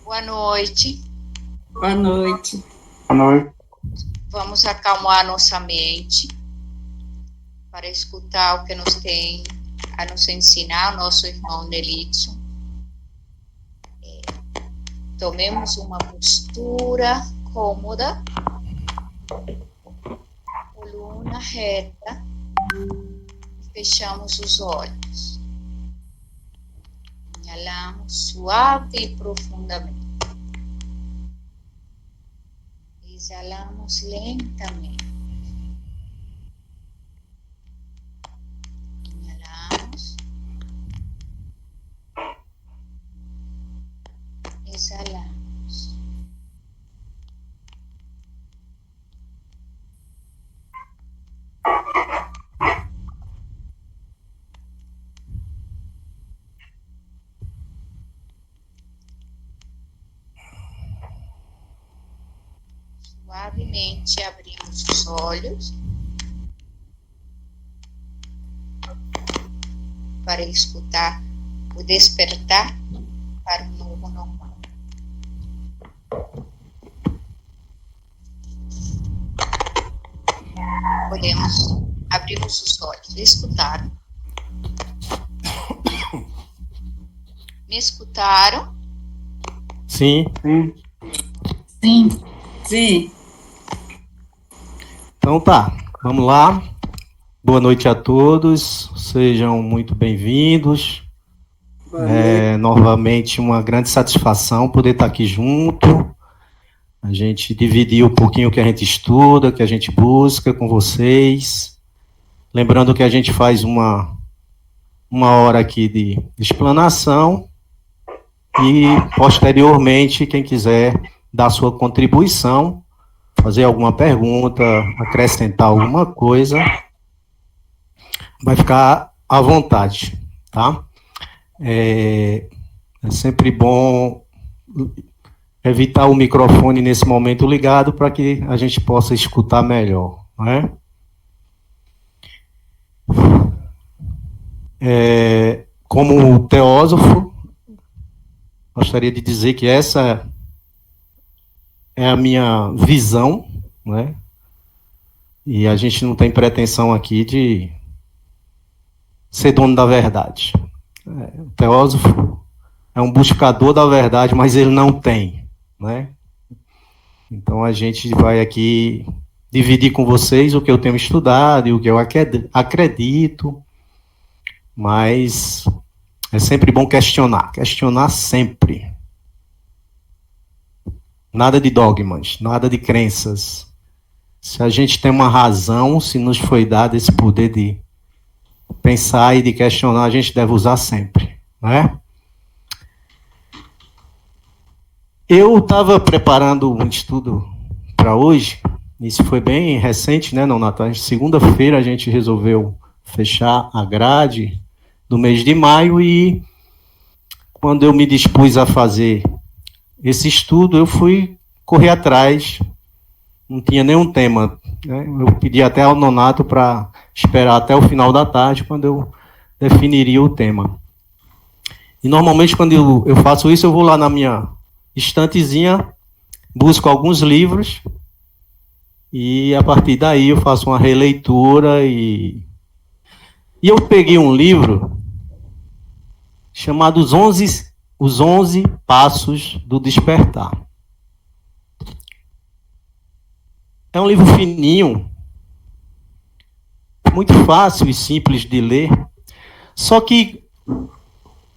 Boa noite. Boa noite. Boa noite. Vamos acalmar nossa mente para escutar o que nos tem a nos ensinar o nosso irmão Nelitson. Tomemos uma postura cômoda, coluna reta, fechamos os olhos. Inhalamos suave e profundamente. Exalamos lentamente. Inhalamos. Exalamos. Suavemente abrimos os olhos para escutar o despertar para o novo normal. Podemos abrir os olhos. Escutaram? Me escutaram? Sim. Sim. Sim. Então tá, vamos lá. Boa noite a todos, sejam muito bem-vindos. Novamente, uma grande satisfação poder estar aqui junto. A gente dividir um pouquinho o que a gente estuda, o que a gente busca com vocês. Lembrando que a gente faz uma hora aqui de explanação e, posteriormente, quem quiser dar sua contribuição, fazer alguma pergunta, acrescentar alguma coisa, vai ficar à vontade, tá? É sempre bom evitar o microfone nesse momento ligado para que a gente possa escutar melhor, não é? Como teósofo, gostaria de dizer que essa é a minha visão, né? E a gente não tem pretensão aqui de ser dono da verdade. O teósofo é um buscador da verdade, mas ele não tem, né? Então a gente vai aqui dividir com vocês o que eu tenho estudado e o que eu acredito, mas é sempre bom questionar sempre. Nada de dogmas, nada de crenças. Se a gente tem uma razão, se nos foi dado esse poder de pensar e de questionar, a gente deve usar sempre, né? Eu estava preparando um estudo para hoje, isso foi bem recente, né, Nonato? Segunda-feira a gente resolveu fechar a grade do mês de maio e quando eu me dispus a fazer esse estudo, eu fui correr atrás, não tinha nenhum tema, né? Eu pedi até ao Nonato para esperar até o final da tarde, quando eu definiria o tema. E normalmente, quando eu faço isso, eu vou lá na minha estantezinha, busco alguns livros, e a partir daí eu faço uma releitura, e eu peguei um livro chamado Os 11 Passos do Despertar. É um livro fininho, muito fácil e simples de ler, só que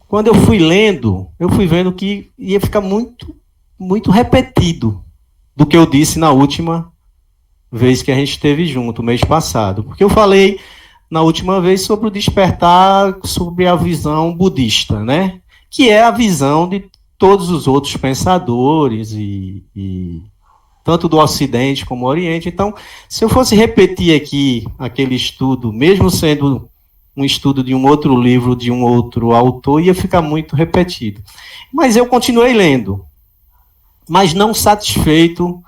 quando eu fui lendo, eu fui vendo que ia ficar muito repetido do que eu disse na última vez que a gente esteve junto, mês passado. Porque eu falei na última vez sobre o despertar, sobre a visão budista, né? Que é a visão de todos os outros pensadores, e tanto do Ocidente como do Oriente. Então, se eu fosse repetir aqui aquele estudo, mesmo sendo um estudo de um outro livro, de um outro autor, ia ficar muito repetido. Mas eu continuei lendo, mas não satisfeito,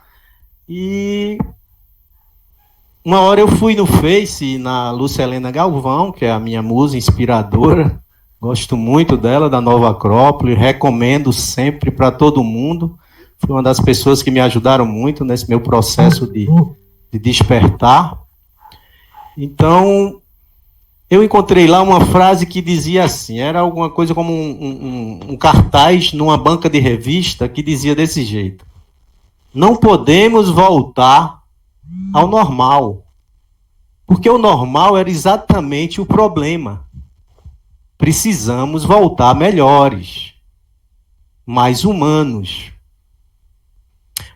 e uma hora eu fui no Face, na Lúcia Helena Galvão, que é a minha musa inspiradora, Gosto muito dela, da Nova Acrópole, recomendo sempre para todo mundo. Foi uma das pessoas que me ajudaram muito nesse meu processo de despertar. Então, eu encontrei lá uma frase que dizia assim, era alguma coisa como um cartaz numa banca de revista que dizia desse jeito: não podemos voltar ao normal, porque o normal era exatamente o problema. Precisamos voltar melhores, mais humanos.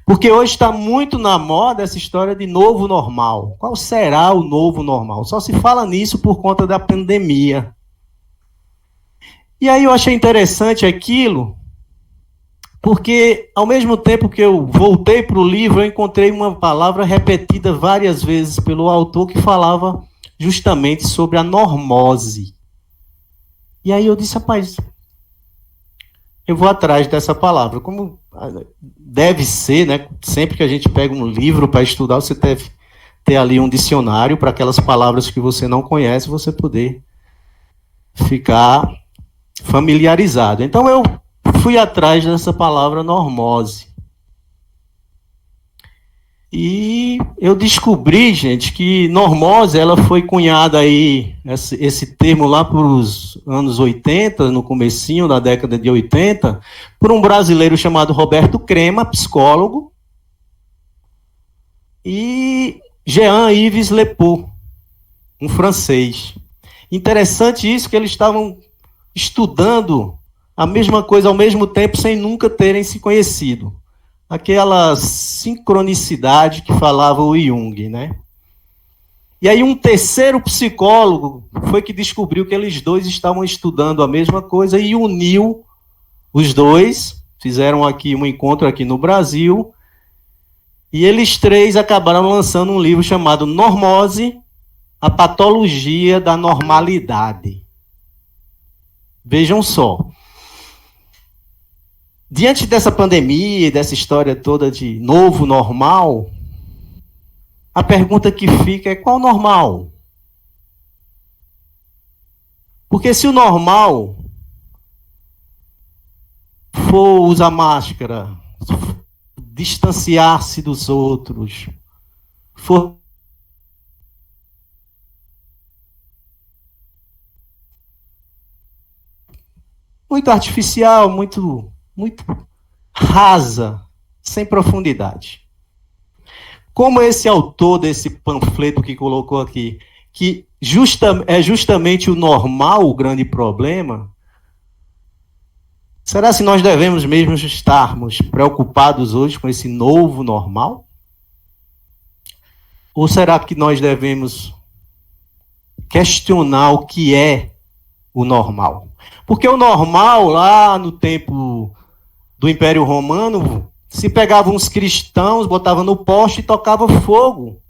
Porque hoje está muito na moda essa história de novo normal. Qual será o novo normal? Só se fala nisso por conta da pandemia. E aí eu achei interessante aquilo, porque ao mesmo tempo que eu voltei para o livro, eu encontrei uma palavra repetida várias vezes pelo autor que falava justamente sobre a normose. E aí eu disse, rapaz, eu vou atrás dessa palavra. Como deve ser, né? Sempre que a gente pega um livro para estudar, você deve ter ali um dicionário para aquelas palavras que você não conhece, você poder ficar familiarizado. Então eu fui atrás dessa palavra normose. E eu descobri, gente, que normose, ela foi cunhada aí, esse termo lá para os anos 80, no comecinho da década de 80, por um brasileiro chamado Roberto Crema, psicólogo, e Jean-Yves Lepaut, um francês. Interessante isso, que eles estavam estudando a mesma coisa ao mesmo tempo, sem nunca terem se conhecido. Aquela sincronicidade que falava o Jung, né? E aí um terceiro psicólogo foi que descobriu que eles dois estavam estudando a mesma coisa e uniu os dois, fizeram aqui um encontro aqui no Brasil, e eles três acabaram lançando um livro chamado Normose, a patologia da normalidade. Vejam só. Diante dessa pandemia, dessa história toda de novo normal, a pergunta que fica é: qual normal? Porque se o normal for usar máscara, distanciar-se dos outros, for muito artificial, muito rasa, sem profundidade. Como esse autor desse panfleto que colocou aqui, que é justamente o normal o grande problema, será que nós devemos mesmo estarmos preocupados hoje com esse novo normal? Ou será que nós devemos questionar o que é o normal? Porque o normal, lá no tempo do Império Romano, se pegavam uns cristãos, botavam no poste e tocava fogo.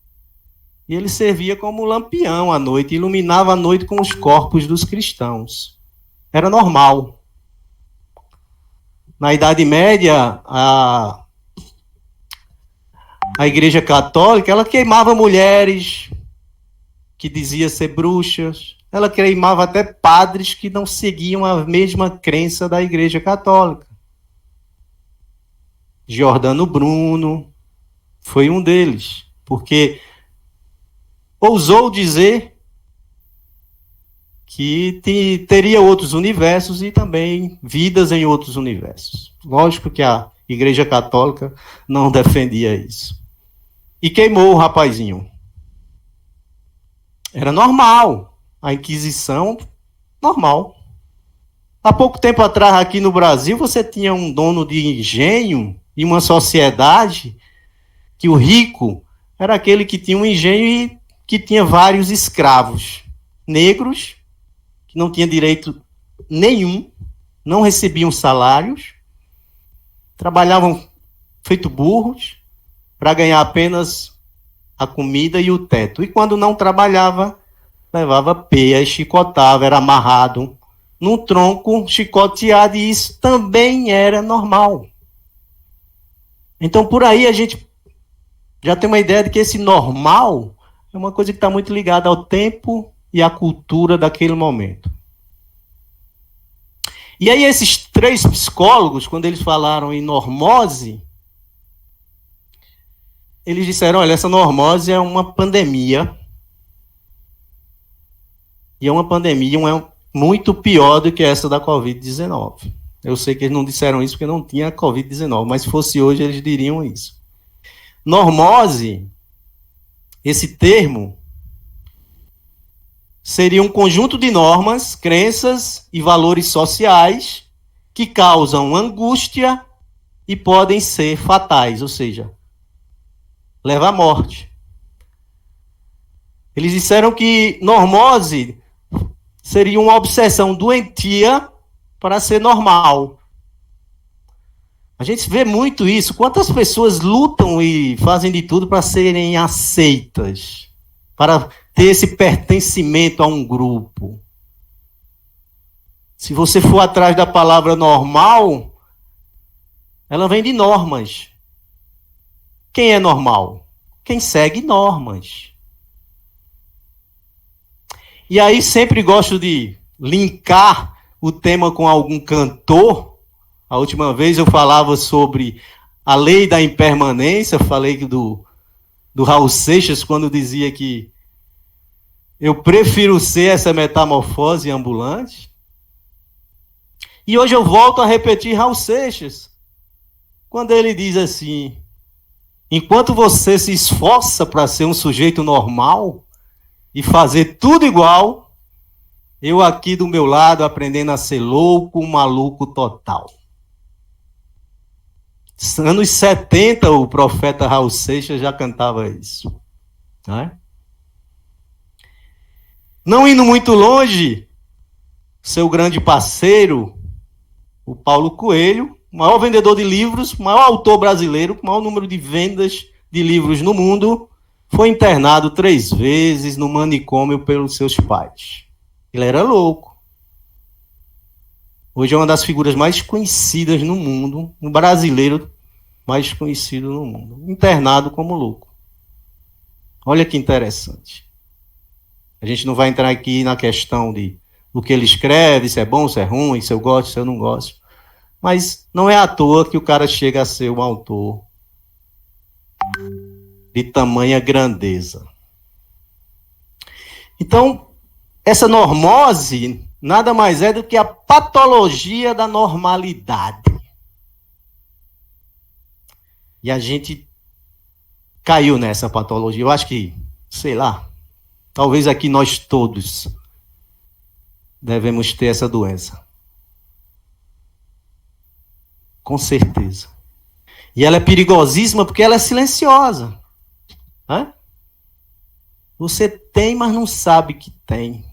E ele servia como lampião à noite, iluminava a noite com os corpos dos cristãos. Era normal. Na Idade Média, a Igreja Católica, ela queimava mulheres que dizia ser bruxas. Ela queimava até padres que não seguiam a mesma crença da Igreja Católica. Giordano Bruno foi um deles, porque ousou dizer que teria outros universos e também vidas em outros universos. Lógico que a Igreja Católica não defendia isso. E queimou o rapazinho. Era normal. A Inquisição, normal. Há pouco tempo atrás, aqui no Brasil, você tinha um dono de engenho e uma sociedade que o rico era aquele que tinha um engenho e que tinha vários escravos negros, que não tinham direito nenhum, não recebiam salários, trabalhavam feito burros para ganhar apenas a comida e o teto. E quando não trabalhava, levava peia, chicotava, era amarrado num tronco, chicoteado, e isso também era normal. Então, por aí, a gente já tem uma ideia de que esse normal é uma coisa que está muito ligada ao tempo e à cultura daquele momento. E aí esses 3 psicólogos, quando eles falaram em normose, eles disseram, olha, essa normose é uma pandemia. E é uma pandemia muito pior do que essa da Covid-19. Eu sei que eles não disseram isso porque não tinha Covid-19, mas se fosse hoje eles diriam isso. Normose, esse termo, seria um conjunto de normas, crenças e valores sociais que causam angústia e podem ser fatais, ou seja, leva à morte. Eles disseram que normose seria uma obsessão doentia para ser normal. A gente vê muito isso. Quantas pessoas lutam e fazem de tudo para serem aceitas, para ter esse pertencimento a um grupo. Se você for atrás da palavra normal, ela vem de normas. Quem é normal? Quem segue normas. E aí sempre gosto de linkar o tema com algum cantor. A última vez eu falava sobre a lei da impermanência, falei do Raul Seixas, quando dizia que eu prefiro ser essa metamorfose ambulante. E hoje eu volto a repetir Raul Seixas, quando ele diz assim, enquanto você se esforça para ser um sujeito normal e fazer tudo igual, eu aqui do meu lado aprendendo a ser louco, um maluco total. Anos 70, o profeta Raul Seixas já cantava isso. Não é? Não indo muito longe, seu grande parceiro, o Paulo Coelho, maior vendedor de livros, maior autor brasileiro, maior número de vendas de livros no mundo, foi internado 3 vezes no manicômio pelos seus pais. Ele era louco. Hoje é uma das figuras mais conhecidas no mundo, um brasileiro mais conhecido no mundo, internado como louco. Olha que interessante. A gente não vai entrar aqui na questão de o que ele escreve, se é bom, se é ruim, se eu gosto, se eu não gosto. Mas não é à toa que o cara chega a ser um autor de tamanha grandeza. Então, essa normose nada mais é do que a patologia da normalidade. E a gente caiu nessa patologia. Eu acho que, sei lá, talvez aqui nós todos devemos ter essa doença. Com certeza. E ela é perigosíssima porque ela é silenciosa. Hã? Você tem, mas não sabe que tem.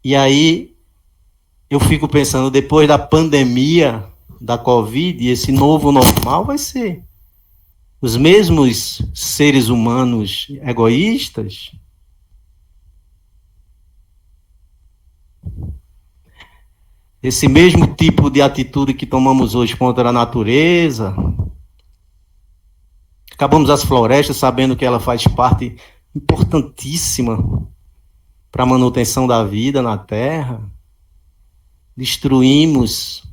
E aí, eu fico pensando, depois da pandemia da Covid, esse novo normal vai ser os mesmos seres humanos egoístas? Esse mesmo tipo de atitude que tomamos hoje contra a natureza? Acabamos as florestas sabendo que ela faz parte importantíssima para a manutenção da vida na Terra. Destruímos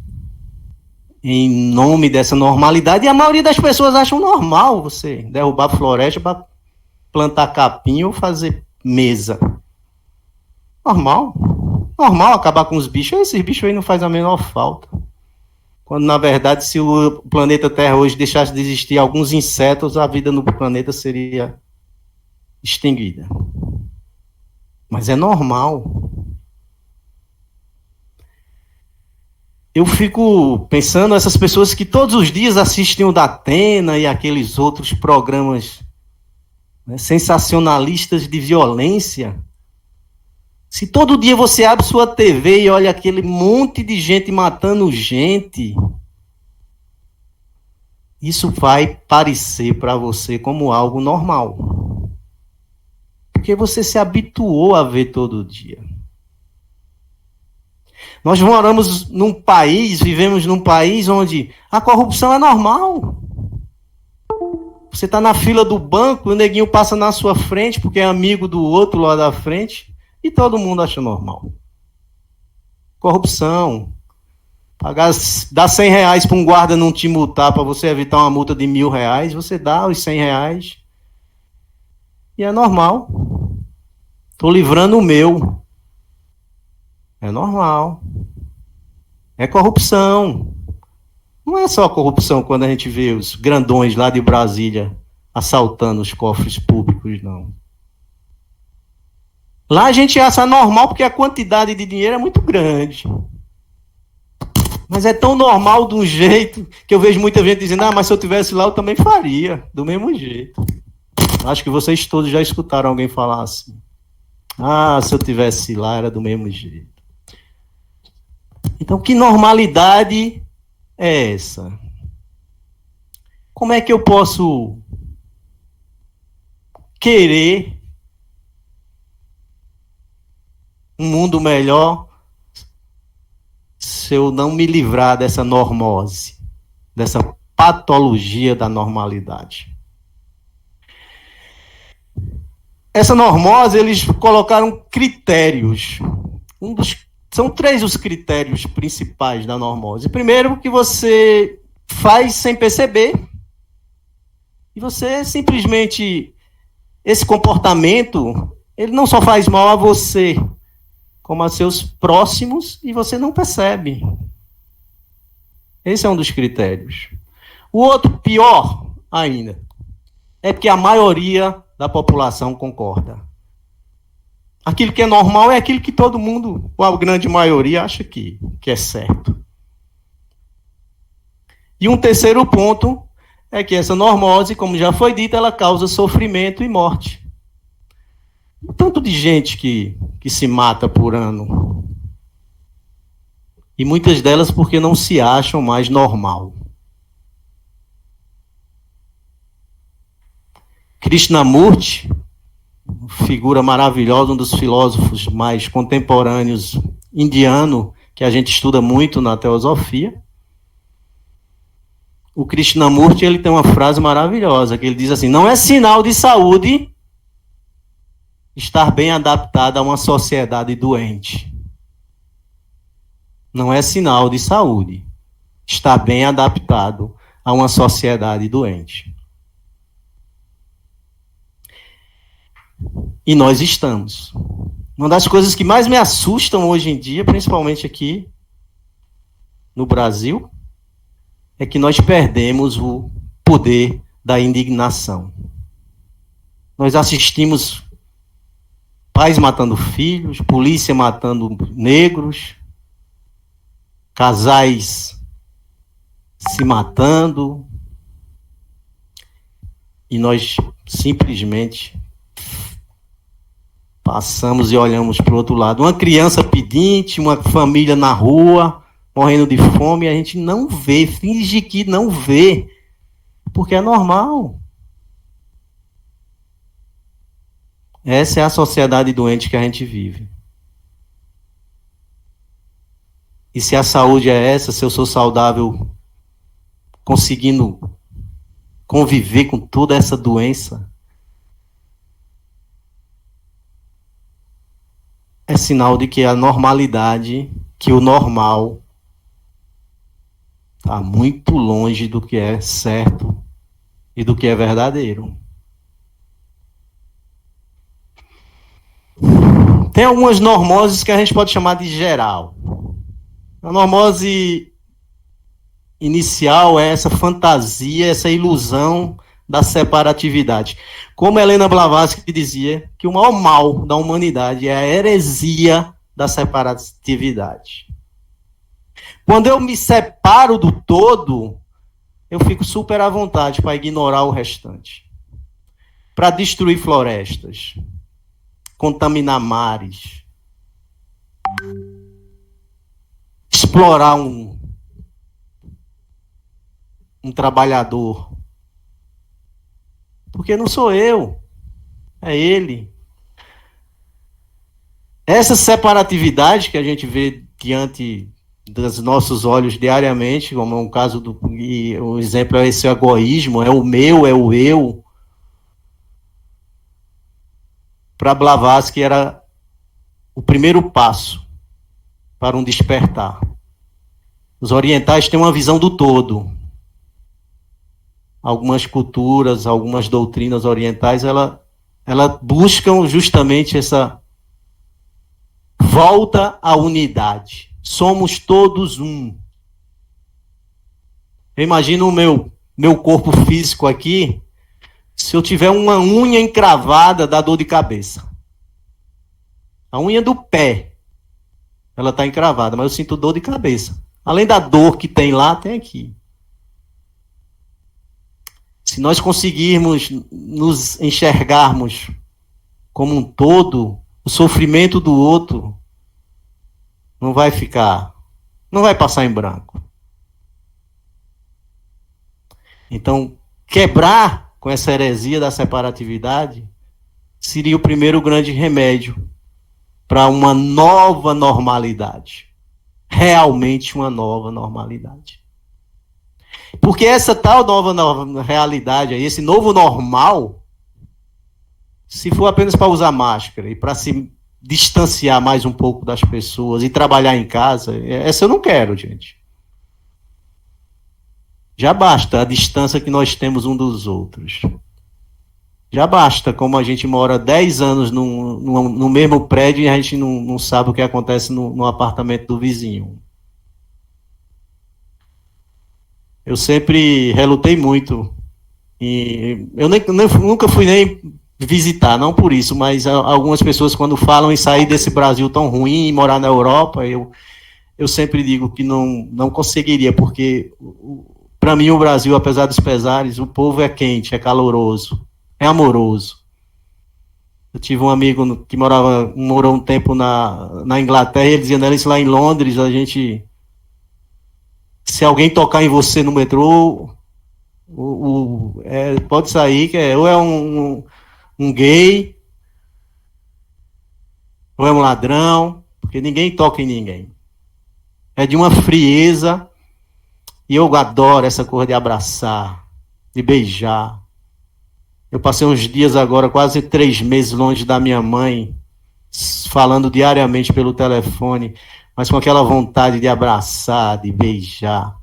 em nome dessa normalidade, e a maioria das pessoas acham normal você derrubar a floresta para plantar capim ou fazer mesa. Normal. Normal acabar com os bichos. Esses bichos aí não fazem a menor falta. Quando, na verdade, se o planeta Terra hoje deixasse de existir alguns insetos, a vida no planeta seria extinguida. Mas é normal. Eu fico pensando essas pessoas que todos os dias assistem o Datena e aqueles outros programas, né, sensacionalistas de violência. Se todo dia você abre sua TV e olha aquele monte de gente matando gente, isso vai parecer para você como algo normal. Porque você se habituou a ver todo dia. Nós moramos num país, vivemos num país onde a corrupção é normal. Você está na fila do banco, o neguinho passa na sua frente porque é amigo do outro lá da frente. E todo mundo acha normal. Corrupção. Dar 100 reais para um guarda não te multar para você evitar uma multa de R$1.000, você dá os 100 reais e é normal. Estou livrando o meu. É normal. É corrupção. Não é só corrupção quando a gente vê os grandões lá de Brasília assaltando os cofres públicos, não. Lá a gente acha normal porque a quantidade de dinheiro é muito grande. Mas é tão normal de um jeito que eu vejo muita gente dizendo, mas se eu tivesse lá eu também faria, do mesmo jeito. Acho que vocês todos já escutaram alguém falar assim. Se eu tivesse lá era do mesmo jeito. Então, que normalidade é essa? Como é que eu posso querer um mundo melhor se eu não me livrar dessa normose, dessa patologia da normalidade? Essa normose, eles colocaram critérios. São 3 os critérios principais da normose. Primeiro, que você faz sem perceber. E você simplesmente... Esse comportamento, ele não só faz mal a você, como a seus próximos, e você não percebe. Esse é um dos critérios. O outro, pior ainda, é porque a maioria da população concorda. Aquilo que é normal é aquilo que todo mundo, ou a grande maioria, acha que é certo. E um terceiro ponto é que essa normose, como já foi dito, ela causa sofrimento e morte. O tanto de gente que se mata por ano. E muitas delas porque não se acham mais normal. Krishnamurti, figura maravilhosa, um dos filósofos mais contemporâneos indiano, que a gente estuda muito na teosofia. O Krishnamurti, ele tem uma frase maravilhosa, que ele diz assim, não é sinal de saúde estar bem adaptado a uma sociedade doente. Não é sinal de saúde estar bem adaptado a uma sociedade doente. E nós estamos. Uma das coisas que mais me assustam hoje em dia, principalmente aqui no Brasil, é que nós perdemos o poder da indignação. Nós assistimos pais matando filhos, polícia matando negros, casais se matando, e nós simplesmente passamos e olhamos para o outro lado. Uma criança pedinte, uma família na rua, morrendo de fome, e a gente não vê, finge que não vê, porque é normal. Essa é a sociedade doente que a gente vive. E se a saúde é essa, se eu sou saudável, conseguindo conviver com toda essa doença, é sinal de que a normalidade, que o normal, está muito longe do que é certo e do que é verdadeiro. Tem algumas normoses que a gente pode chamar de geral. A normose inicial é essa fantasia, essa ilusão da separatividade. Como Helena Blavatsky dizia, que o maior mal da humanidade é a heresia da separatividade. Quando eu me separo do todo, eu fico super à vontade para ignorar o restante. Para destruir florestas, contaminar mares, explorar um trabalhador. Porque não sou eu, é ele. Essa separatividade que a gente vê diante dos nossos olhos diariamente, como é um caso e o exemplo é esse egoísmo, é o meu, é o eu. Para Blavatsky era o primeiro passo para um despertar. Os orientais têm uma visão do todo. Algumas culturas, algumas doutrinas orientais, ela buscam justamente essa volta à unidade. Somos todos um. Eu imagino o meu corpo físico aqui, se eu tiver uma unha encravada, dá dor de cabeça. A unha do pé, ela está encravada, mas eu sinto dor de cabeça. Além da dor que tem lá, tem aqui. Se nós conseguirmos nos enxergarmos como um todo, o sofrimento do outro não vai passar em branco. Então, quebrar com essa heresia da separatividade seria o primeiro grande remédio para uma nova normalidade. Realmente uma nova normalidade. Porque essa tal nova realidade, esse novo normal, se for apenas para usar máscara e para se distanciar mais um pouco das pessoas e trabalhar em casa, essa eu não quero, gente. Já basta a distância que nós temos um dos outros. Já basta como a gente mora 10 anos no mesmo prédio e a gente não sabe o que acontece no apartamento do vizinho. Eu sempre relutei muito. E eu nunca fui nem visitar, não por isso, mas algumas pessoas quando falam em sair desse Brasil tão ruim e morar na Europa, eu sempre digo que não conseguiria, porque para mim o Brasil, apesar dos pesares, o povo é quente, é caloroso, é amoroso. Eu tive um amigo que morou um tempo na Inglaterra, e ele dizia, Nelson, lá em Londres, se alguém tocar em você no metrô, pode sair, ou é um gay, ou é um ladrão, porque ninguém toca em ninguém. É de uma frieza, e eu adoro essa coisa de abraçar, de beijar. Eu passei uns dias agora, quase 3 meses longe da minha mãe, falando diariamente pelo telefone, mas com aquela vontade de abraçar, de beijar.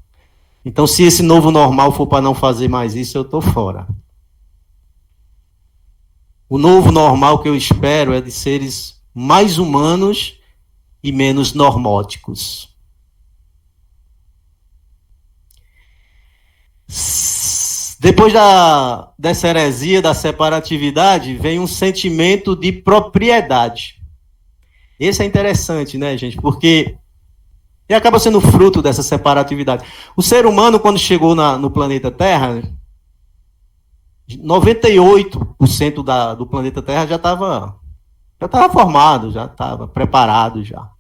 Então, se esse novo normal for para não fazer mais isso, eu estou fora. O novo normal que eu espero é de seres mais humanos e menos normóticos. Depois dessa heresia da separatividade, vem um sentimento de propriedade. Esse é interessante, né, gente? Porque ele acaba sendo fruto dessa separatividade. O ser humano, quando chegou no planeta Terra, 98% do planeta Terra já estava formado, já estava preparado já.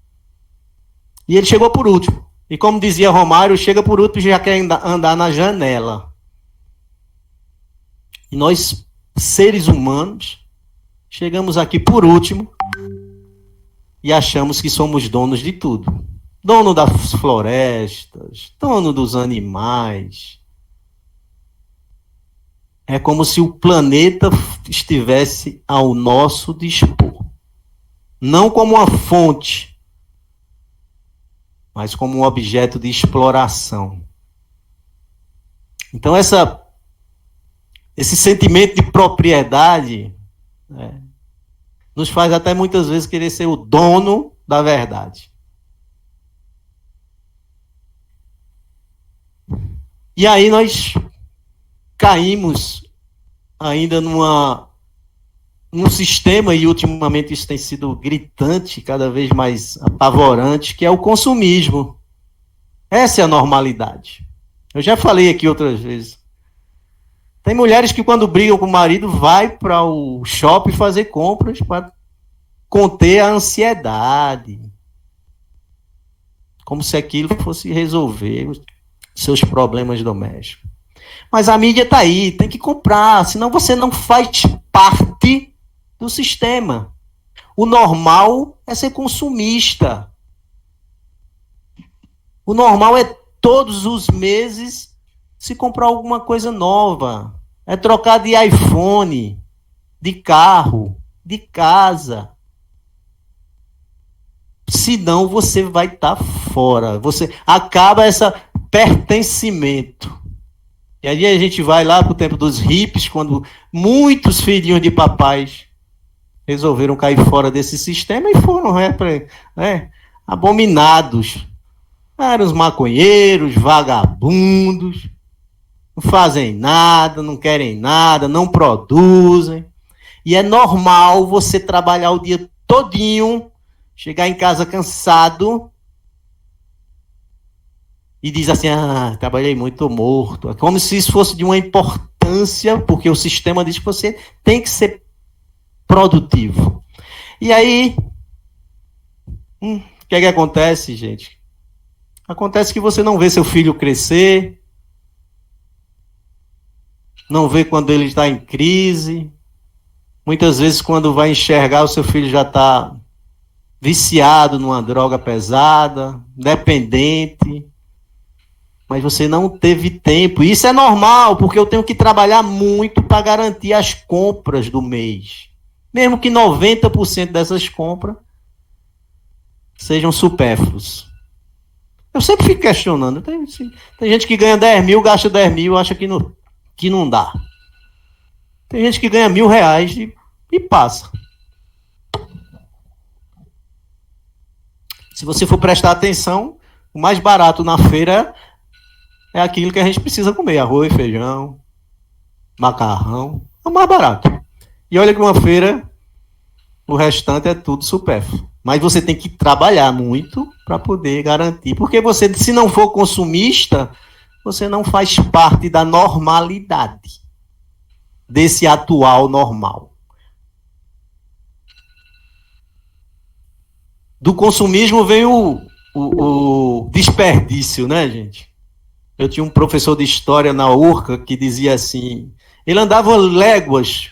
E ele chegou por último. E como dizia Romário, chega por último e já quer andar na janela. E nós, seres humanos, chegamos aqui por último e achamos que somos donos de tudo. Dono das florestas, dono dos animais. É como se o planeta estivesse ao nosso dispor. Não como uma fonte, mas como um objeto de exploração. Então, esse sentimento de propriedade nos faz até muitas vezes querer ser o dono da verdade. E aí nós caímos ainda num sistema, e ultimamente isso tem sido gritante, cada vez mais apavorante, que é o consumismo. Essa é a normalidade. Eu já falei aqui outras vezes. Tem mulheres que quando brigam com o marido, vai para o shopping fazer compras para conter a ansiedade. Como se aquilo fosse resolver seus problemas domésticos. Mas a mídia está aí, tem que comprar, senão você não faz parte do sistema. O normal é ser consumista. O normal é todos os meses se comprar alguma coisa nova. É trocar de iPhone, de carro, de casa. Senão você vai estar fora. Você acaba esse pertencimento. E aí a gente vai lá para o tempo dos hippies, quando muitos filhinhos de papais resolveram cair fora desse sistema e foram abominados. Eram os maconheiros, vagabundos, não fazem nada, não querem nada, não produzem. E é normal você trabalhar o dia todinho, chegar em casa cansado e diz assim, trabalhei muito, estou morto. É como se isso fosse de uma importância, porque o sistema diz que você tem que ser produtivo. E aí, o que é que acontece, gente? Acontece que você não vê seu filho crescer, não vê quando ele está em crise. Muitas vezes, quando vai enxergar, o seu filho já está viciado numa droga pesada, dependente. Mas você não teve tempo. E isso é normal, porque eu tenho que trabalhar muito para garantir as compras do mês. Mesmo que 90% dessas compras sejam supérfluos. Eu sempre fico questionando. Tem gente que ganha 10 mil, gasta 10 mil, acha que não dá. Tem gente que ganha R$1.000 e passa. Se você for prestar atenção, o mais barato na feira é aquilo que a gente precisa comer. Arroz, feijão, macarrão. É o mais barato. E olha que uma feira, o restante é tudo supérfluo. Mas você tem que trabalhar muito para poder garantir. Porque você, se não for consumista, você não faz parte da normalidade. Desse atual normal. Do consumismo vem o desperdício, né, gente? Eu tinha um professor de história na URCA que dizia assim, ele andava léguas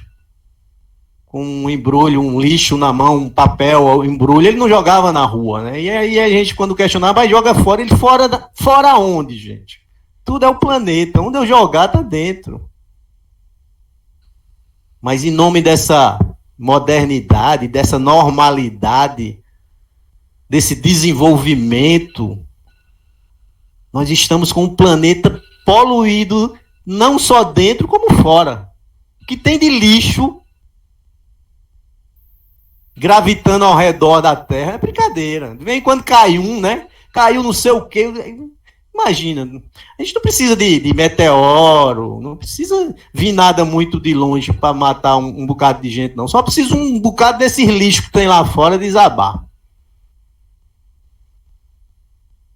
com um embrulho, um lixo na mão, um papel, um embrulho, ele não jogava na rua, né? E aí a gente, quando questionava, mas joga fora, ele fora onde, gente? Tudo é o planeta, onde eu jogar tá dentro. Mas em nome dessa modernidade, dessa normalidade, desse desenvolvimento, nós estamos com um planeta poluído, não só dentro, como fora. O que tem de lixo gravitando ao redor da Terra é brincadeira. De vez em quando cai um, né? Caiu não sei o quê. Imagina, a gente não precisa de meteoro, não precisa vir nada muito de longe para matar um bocado de gente, não. Só precisa um bocado desses lixos que tem lá fora desabar.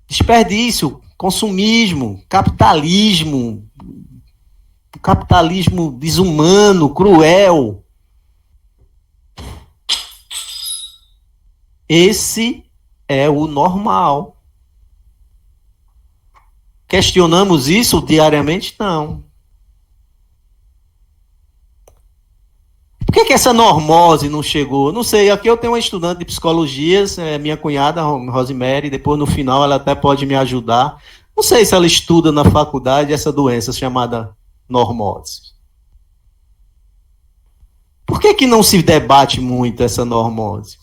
Desperdício, consumismo, capitalismo desumano, cruel. Esse é o normal. Questionamos isso diariamente? Não. Por que essa normose não chegou? Não sei, aqui eu tenho uma estudante de psicologia, minha cunhada, Rosemary, depois no final ela até pode me ajudar. Não sei se ela estuda na faculdade essa doença chamada normose. Por que não se debate muito essa normose?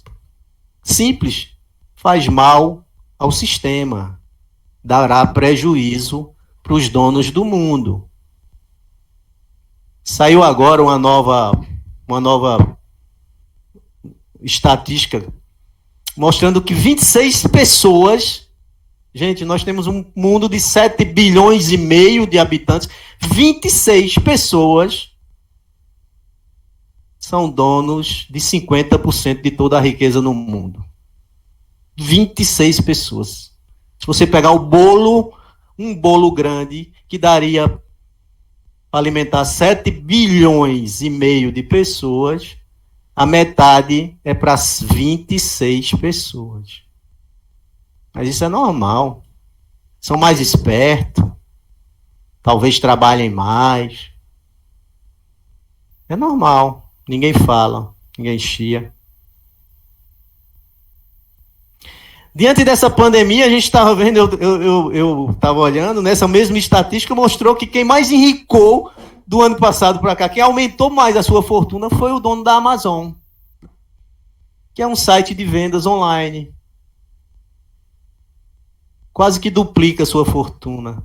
Simples, faz mal ao sistema. Dará prejuízo para os donos do mundo. Saiu agora uma nova estatística mostrando que 26 pessoas, gente, nós temos um mundo de 7 bilhões e meio de habitantes, 26 pessoas são donos de 50% de toda a riqueza no mundo. 26 pessoas. Se você pegar um bolo grande, que daria para alimentar 7 bilhões e meio de pessoas, a metade é para 26 pessoas. Mas isso é normal. São mais espertos, talvez trabalhem mais. É normal. Ninguém fala, ninguém chia. Diante dessa pandemia, a gente estava vendo, eu estava olhando, nessa mesma estatística mostrou que quem mais enricou do ano passado para cá, quem aumentou mais a sua fortuna foi o dono da Amazon, que é um site de vendas online. quase que duplica a sua fortuna.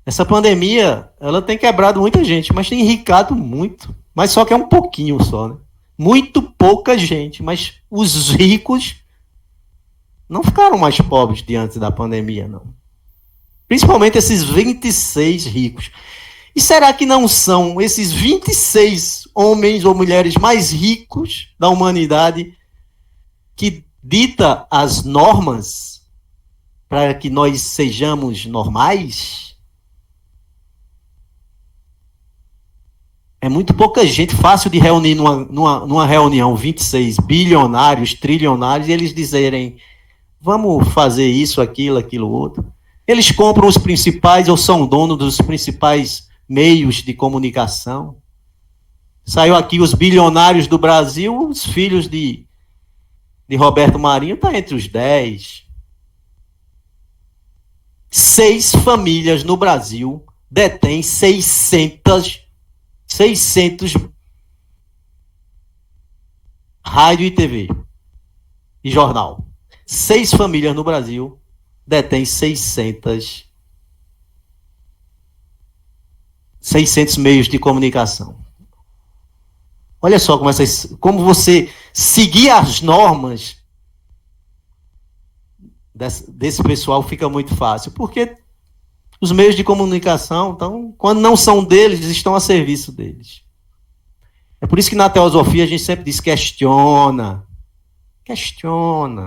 Essa pandemia, ela tem quebrado muita gente, mas tem enricado muito. Mas só que é um pouquinho só, né? Muito pouca gente, mas os ricos não ficaram mais pobres diante da pandemia, não. Principalmente esses 26 ricos. E será que não são esses 26 homens ou mulheres mais ricos da humanidade que dita as normas para que nós sejamos normais? É muito pouca gente, fácil de reunir numa reunião 26 bilionários, trilionários, e eles dizerem, vamos fazer isso, aquilo, outro. Eles compram os principais ou são donos dos principais meios de comunicação. Saiu aqui os bilionários do Brasil, os filhos de Roberto Marinho, está entre os 10. 6 famílias no Brasil detêm 600 rádio e TV e jornal. 6 famílias no Brasil detêm 600 meios de comunicação. Olha só como você seguir as normas desse pessoal fica muito fácil, porque os meios de comunicação, então, quando não são deles, estão a serviço deles. É por isso que na teosofia a gente sempre diz questiona,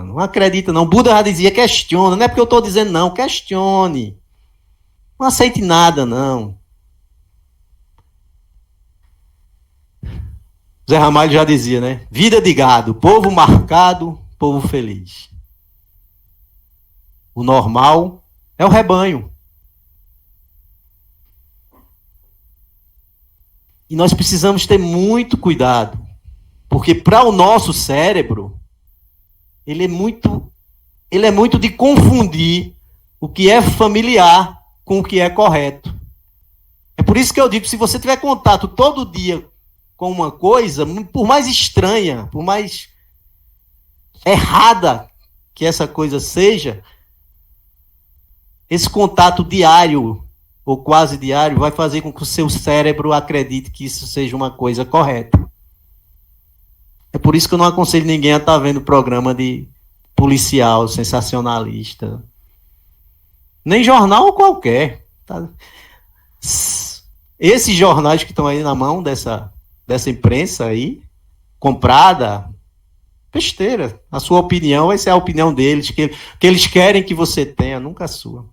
não acredita não. Buda já dizia questiona, não é porque eu estou dizendo não, questione. Não aceite nada, não. Zé Ramalho já dizia, né? Vida de gado, povo marcado, povo feliz. O normal é o rebanho. E nós precisamos ter muito cuidado, porque para o nosso cérebro, ele é muito de confundir o que é familiar com o que é correto. É por isso que eu digo, se você tiver contato todo dia com uma coisa, por mais estranha, por mais errada que essa coisa seja, esse contato diário ou quase diário vai fazer com que o seu cérebro acredite que isso seja uma coisa correta. É por isso que eu não aconselho ninguém a estar vendo programa de policial, sensacionalista. Nem jornal qualquer. Tá? Esses jornais que estão aí na mão dessa imprensa aí, comprada, besteira. A sua opinião vai ser a opinião deles, que eles querem que você tenha, nunca a sua.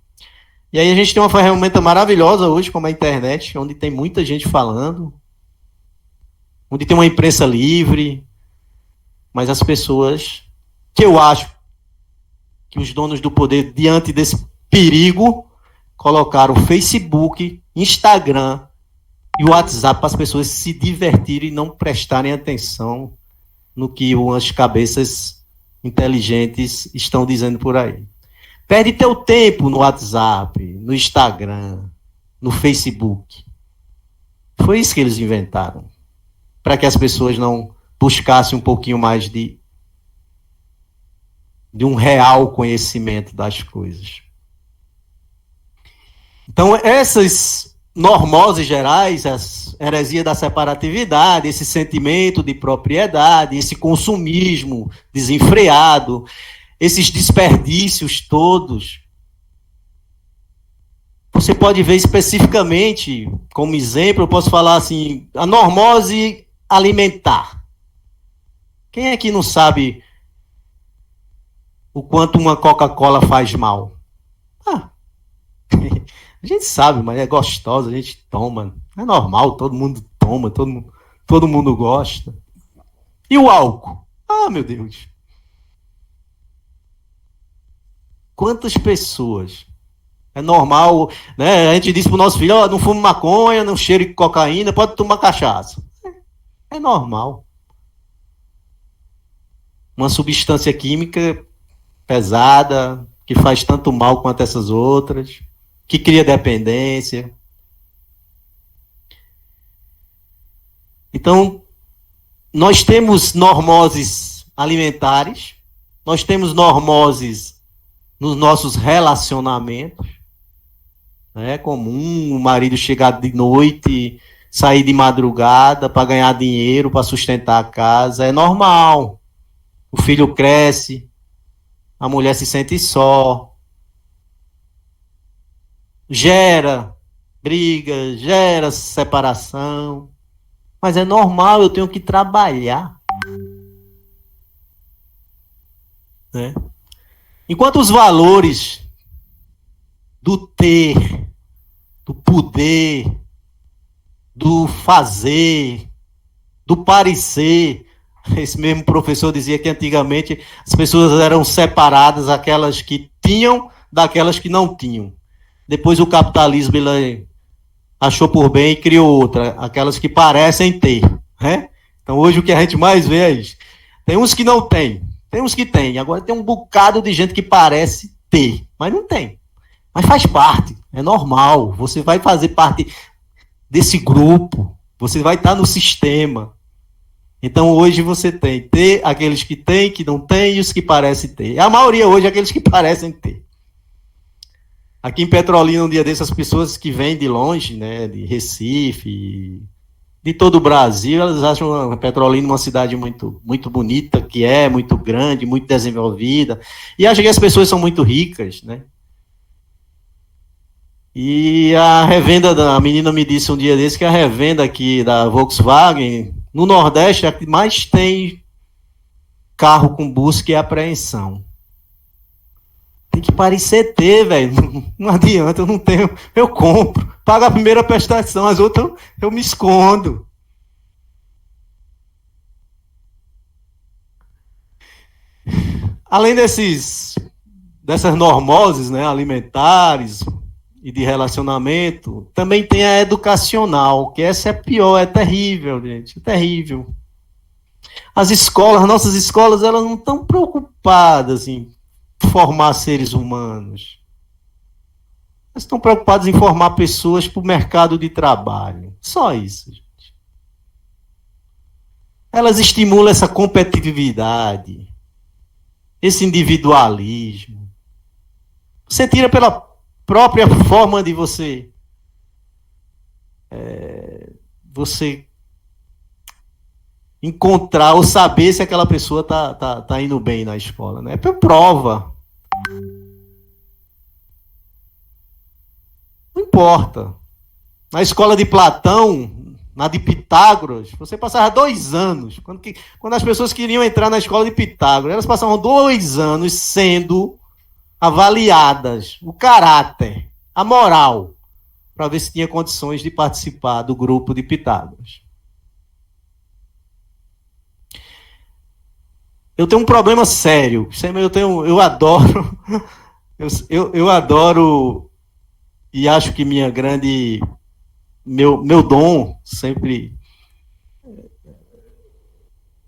E aí a gente tem uma ferramenta maravilhosa hoje, como a internet, onde tem muita gente falando, onde tem uma imprensa livre, mas as pessoas, que eu acho que os donos do poder, diante desse perigo, colocaram o Facebook, Instagram e o WhatsApp para as pessoas se divertirem e não prestarem atenção no que umas cabeças inteligentes estão dizendo por aí. Perde teu tempo no WhatsApp, no Instagram, no Facebook. Foi isso que eles inventaram. Para que as pessoas não buscassem um pouquinho mais de um real conhecimento das coisas. Então, essas normoses gerais, as heresias da separatividade, esse sentimento de propriedade, esse consumismo desenfreado, esses desperdícios todos, você pode ver especificamente, como exemplo, eu posso falar assim, a normose alimentar. Quem é que não sabe o quanto uma Coca-Cola faz mal? A gente sabe, mas é gostosa, a gente toma. É normal, todo mundo toma, todo mundo gosta. E o álcool? Ah, meu Deus. Quantas pessoas? É normal, né? A gente diz pro nosso filho, não fume maconha, não cheire cocaína, pode tomar cachaça. É normal. Uma substância química pesada, que faz tanto mal quanto essas outras, que cria dependência. Então, nós temos normoses alimentares, Nós temos normoses nos nossos relacionamentos. É comum o marido chegar de noite, sair de madrugada para ganhar dinheiro, para sustentar a casa. É normal. O filho cresce, a mulher se sente só. Gera briga, gera separação. Mas é normal, eu tenho que trabalhar. Né? Enquanto os valores do ter, do poder, do fazer, do parecer, esse mesmo professor dizia que antigamente as pessoas eram separadas, aquelas que tinham daquelas que não tinham. Depois o capitalismo ele achou por bem e criou outra, aquelas que parecem ter. Né? Então hoje o que a gente mais vê é isso. Tem uns que não tem, tem uns que tem. Agora tem um bocado de gente que parece ter, mas não tem. Mas faz parte, é normal. Você vai fazer parte desse grupo, você vai estar no sistema. Então hoje você tem ter aqueles que têm, que não têm, e os que parecem ter. A maioria hoje é aqueles que parecem ter. Aqui em Petrolina, um dia desses, as pessoas que vêm de longe, né, de Recife, de todo o Brasil, elas acham a Petrolina uma cidade muito, muito bonita, que é muito grande, muito desenvolvida, e acham que as pessoas são muito ricas, né? E a revenda, a menina me disse um dia desse que a revenda aqui da Volkswagen, no Nordeste, é a que mais tem carro com busca e apreensão. Tem que parecer ter, velho. Não adianta, eu não tenho. Eu compro. Pago a primeira prestação, as outras eu me escondo. Além dessas normoses, né, alimentares e de relacionamento, também tem a educacional, que essa é pior, é terrível, gente. É terrível. As nossas escolas, elas não estão preocupadas em formar seres humanos. Elas estão preocupadas em formar pessoas para o mercado de trabalho. Só isso, gente. Elas estimulam essa competitividade, esse individualismo. Você tira pela própria forma de você encontrar ou saber se aquela pessoa tá indo bem na escola, né? Por prova. Não importa. Na escola de Platão, na de Pitágoras, você passava 2 anos. Quando as pessoas queriam entrar na escola de Pitágoras, elas passavam 2 anos sendo avaliadas, o caráter, a moral, para ver se tinha condições de participar do grupo de Pitágoras. Eu tenho um problema sério. Eu adoro, eu adoro e acho que meu dom sempre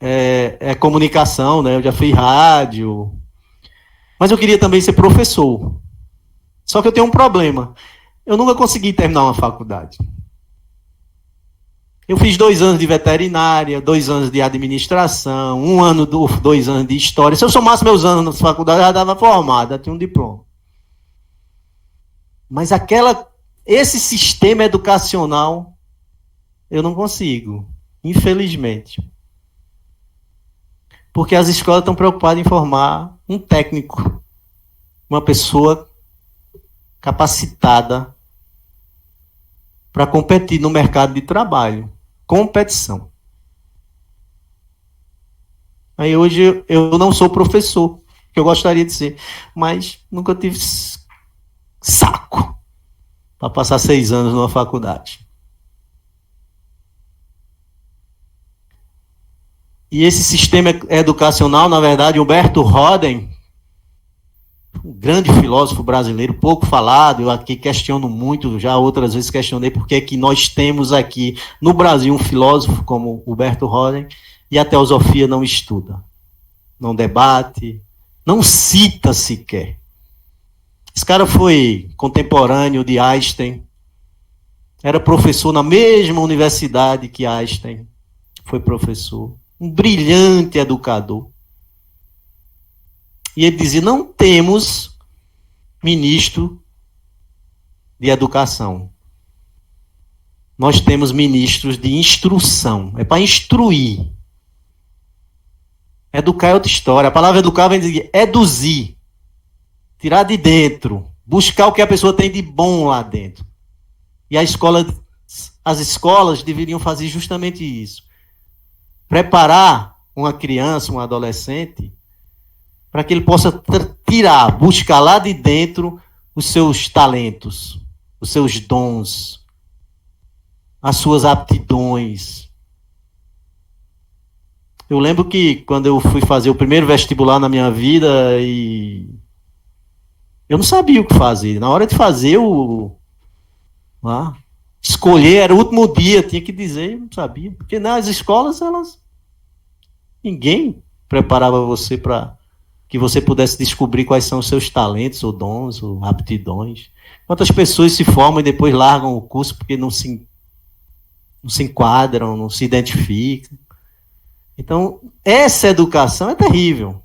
é comunicação, né? Eu já fiz rádio, mas eu queria também ser professor. Só que eu tenho um problema. Eu nunca consegui terminar uma faculdade. Eu fiz 2 anos de veterinária, 2 anos de administração, 2 anos de história. Se eu somasse meus anos na faculdade, eu já estava formado, já tinha um diploma. Mas esse sistema educacional, eu não consigo, infelizmente. Porque as escolas estão preocupadas em formar um técnico, uma pessoa capacitada para competir no mercado de trabalho. Competição. Aí hoje eu não sou professor, que eu gostaria de ser, mas nunca tive saco para passar 6 anos numa faculdade. E esse sistema educacional, na verdade, Humberto Roden, um grande filósofo brasileiro, pouco falado, eu aqui questiono muito, já outras vezes questionei por que nós temos aqui no Brasil um filósofo como Humberto Roden e a teosofia não estuda, não debate, não cita sequer. Esse cara foi contemporâneo de Einstein, era professor na mesma universidade que Einstein, foi professor, um brilhante educador. E ele dizia, não temos ministro de educação. Nós temos ministros de instrução. É para instruir. Educar é outra história. A palavra educar vem dizer eduzir. Tirar de dentro. Buscar o que a pessoa tem de bom lá dentro. E as escolas deveriam fazer justamente isso. Preparar uma criança, um adolescente, para que ele possa buscar lá de dentro os seus talentos, os seus dons, as suas aptidões. Eu lembro que quando eu fui fazer o primeiro vestibular na minha vida, eu não sabia o que fazer. Na hora de fazer escolher, era o último dia, tinha que dizer, eu não sabia. Porque nas escolas, ninguém preparava você para que você pudesse descobrir quais são os seus talentos, ou dons, ou aptidões. Quantas pessoas se formam e depois largam o curso porque não se enquadram, não se identificam. Então, essa educação é terrível.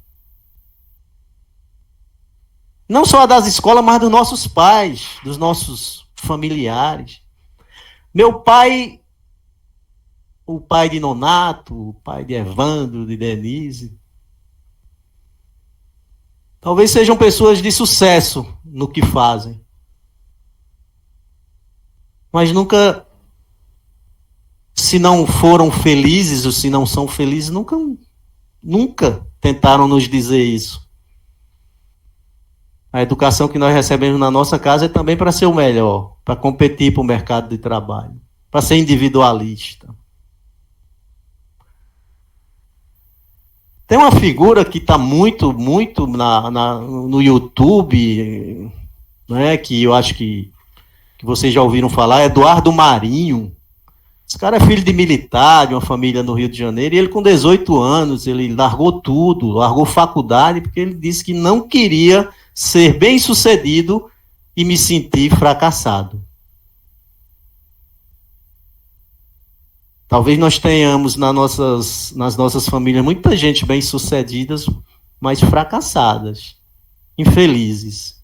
Não só a das escolas, mas dos nossos pais, dos nossos familiares. Meu pai, o pai de Nonato, o pai de Evandro, de Denise, talvez sejam pessoas de sucesso no que fazem. Mas nunca, se não foram felizes ou se não são felizes, nunca tentaram nos dizer isso. A educação que nós recebemos na nossa casa é também para ser o melhor, para competir para o mercado de trabalho, para ser individualista. Tem uma figura que está muito no YouTube, né, que eu acho que vocês já ouviram falar, Eduardo Marinho. Esse cara é filho de militar, de uma família no Rio de Janeiro, e ele com 18 anos, ele largou tudo, largou faculdade, porque ele disse que não queria ser bem-sucedido e me sentir fracassado. Talvez nós tenhamos nas nossas famílias muita gente bem-sucedidas, mas fracassadas, infelizes.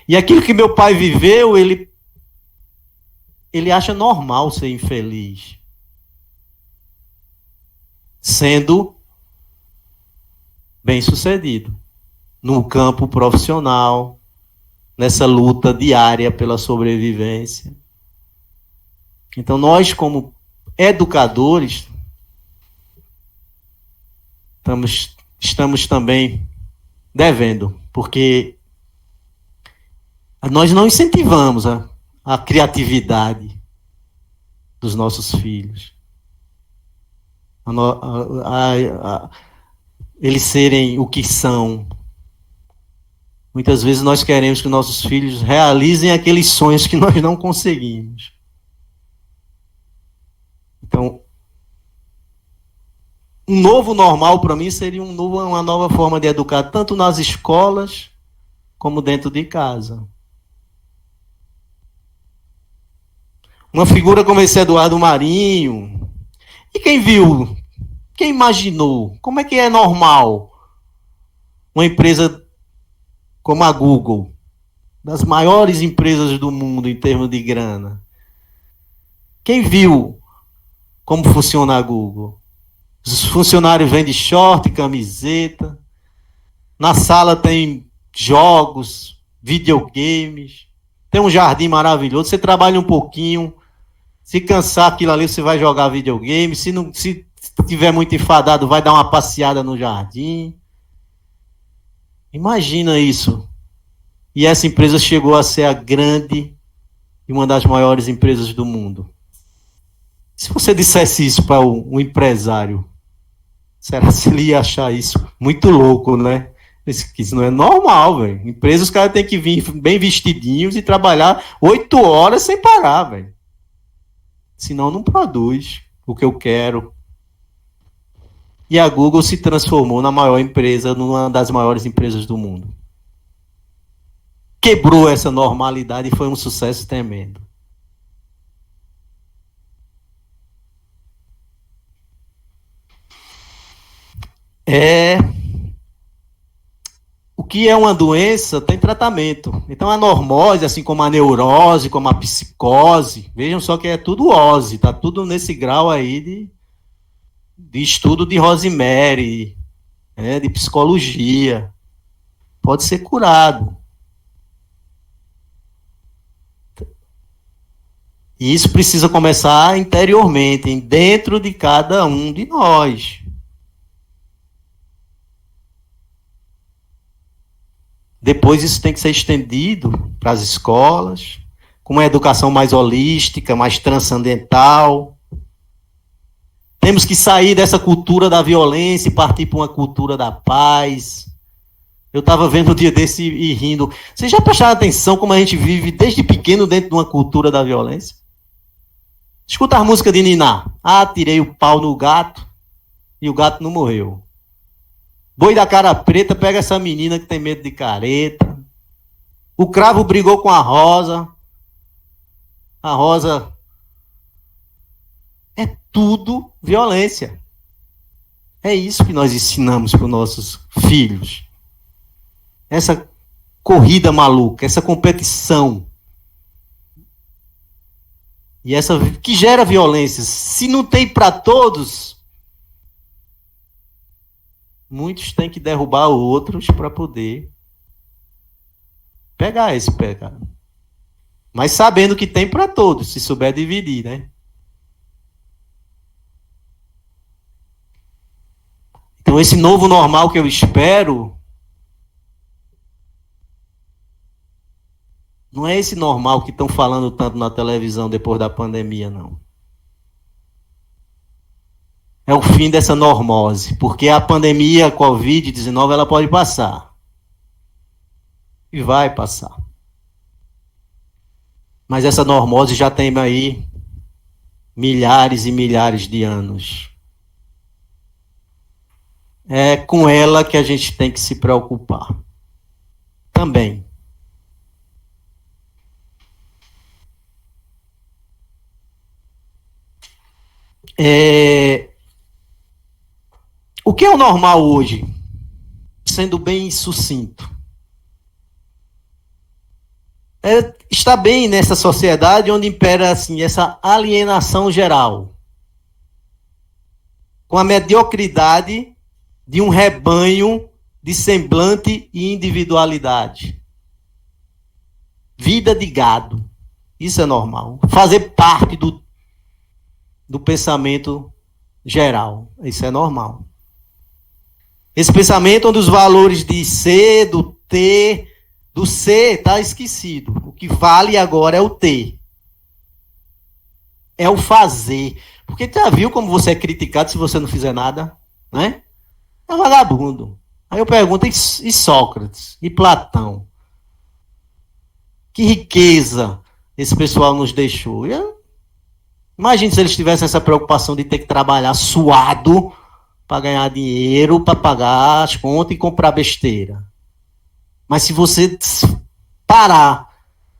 E aquilo que meu pai viveu, ele acha normal ser infeliz, sendo bem-sucedido no campo profissional, nessa luta diária pela sobrevivência. Então, nós, como educadores, estamos também devendo, porque nós não incentivamos a criatividade dos nossos filhos. Eles serem o que são. Muitas vezes nós queremos que nossos filhos realizem aqueles sonhos que nós não conseguimos. Então, um novo normal para mim seria uma nova forma de educar, tanto nas escolas como dentro de casa. Uma figura como esse Eduardo Marinho. E quem viu? Quem imaginou? Como é que é normal uma empresa como a Google, das maiores empresas do mundo em termos de grana? Quem viu como funciona a Google? Os funcionários vendem short, camiseta. Na sala tem jogos, videogames. Tem um jardim maravilhoso. Você trabalha um pouquinho. Se cansar aquilo ali, você vai jogar videogame. Se estiver muito enfadado, vai dar uma passeada no jardim. Imagina isso. E essa empresa chegou a ser a grande e uma das maiores empresas do mundo. Se você dissesse isso para um empresário, será que ele ia achar isso muito louco, né? Isso não é normal, velho. Empresa, os caras têm que vir bem vestidinhos e trabalhar 8 horas sem parar, velho. Senão não produz o que eu quero. E a Google se transformou na maior empresa, numa das maiores empresas do mundo. Quebrou essa normalidade e foi um sucesso tremendo. que é uma doença tem tratamento. Então a normose, assim como a neurose, como a psicose, vejam só que é tudo ose, tá tudo nesse grau aí de estudo de Rosemary, né, de psicologia. Pode ser curado. E isso precisa começar interiormente, dentro de cada um de nós. Depois isso tem que ser estendido para as escolas, com uma educação mais holística, mais transcendental. Temos que sair dessa cultura da violência e partir para uma cultura da paz. Eu estava vendo um dia desse e rindo. Vocês já prestaram atenção como a gente vive desde pequeno dentro de uma cultura da violência? Escuta a música de Niná. Ah, tirei o pau no gato e o gato não morreu. Boi da cara preta pega essa menina que tem medo de careta. O cravo brigou com a rosa. A rosa... É tudo violência. É isso que nós ensinamos para os nossos filhos. Essa corrida maluca, essa competição. E essa que gera violência. Se não tem para todos, muitos têm que derrubar outros para poder pegar esse pecado. Mas sabendo que tem para todos, se souber dividir, né? Então esse novo normal que eu espero não é esse normal que estão falando tanto na televisão depois da pandemia, não. É o fim dessa normose, porque a pandemia, a Covid-19, ela pode passar. E vai passar. Mas essa normose já tem aí milhares e milhares de anos. É com ela que a gente tem que se preocupar. Também. O que é o normal hoje? Sendo bem sucinto. Está bem nessa sociedade onde impera assim, essa alienação geral. Com a mediocridade de um rebanho de semblante e individualidade. Vida de gado. Isso é normal. Fazer parte do pensamento geral. Isso é normal. Esse pensamento onde os valores de ser, do ter, do ser está esquecido. O que vale agora é o ter. É o fazer. Porque tu já viu como você é criticado se você não fizer nada? Né? É um vagabundo. Aí eu pergunto, e Sócrates? E Platão? Que riqueza esse pessoal nos deixou? Imagine se eles tivessem essa preocupação de ter que trabalhar suado para ganhar dinheiro, para pagar as contas e comprar besteira. Mas se você parar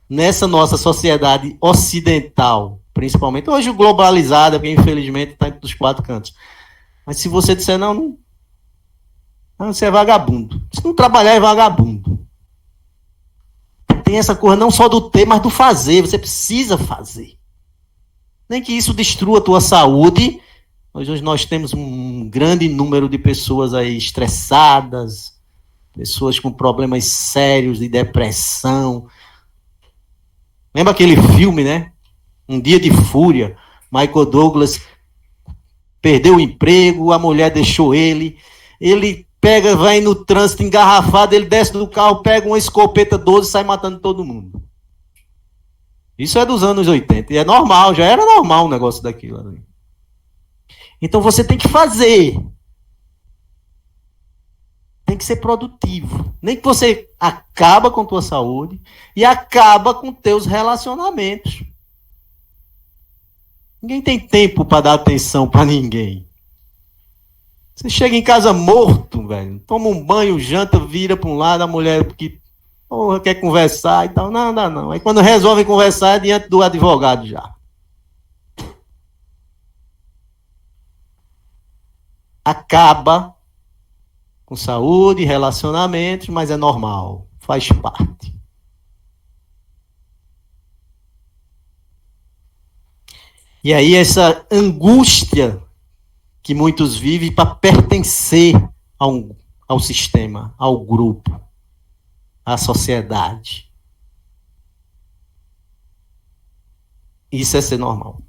nessa nossa sociedade ocidental, principalmente, hoje globalizada, porque infelizmente está entre os quatro cantos. Mas se você disser, não, você é vagabundo. Se não trabalhar, é vagabundo. Tem essa coisa não só do ter, mas do fazer. Você precisa fazer. Nem que isso destrua a tua saúde. Hoje nós temos um grande número de pessoas aí estressadas, pessoas com problemas sérios de depressão. Lembra aquele filme, né? Um Dia de Fúria. Michael Douglas perdeu o emprego, a mulher deixou ele. Ele pega, vai no trânsito engarrafado, ele desce do carro, pega uma escopeta 12 e sai matando todo mundo. Isso é dos anos 80. E é normal, já era normal um negócio daquilo ali. Então você tem que fazer. Tem que ser produtivo. Nem que você acaba com tua saúde e acaba com teus relacionamentos. Ninguém tem tempo para dar atenção para ninguém. Você chega em casa morto, velho. Toma um banho, janta, vira para um lado, a mulher que quer conversar e tal. Não. Aí quando resolve conversar é diante do advogado já. Acaba com saúde, relacionamentos, mas é normal, faz parte. E aí essa angústia que muitos vivem para pertencer ao sistema, ao grupo, à sociedade. Isso é ser normal.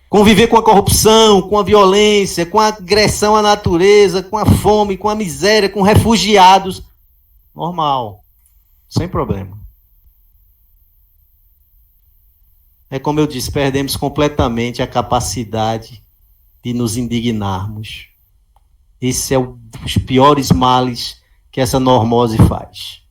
Conviver com a corrupção, com a violência, com a agressão à natureza, com a fome, com a miséria, com refugiados, normal, sem problema. É como eu disse, perdemos completamente a capacidade de nos indignarmos. Esse é um dos piores males que essa normose faz.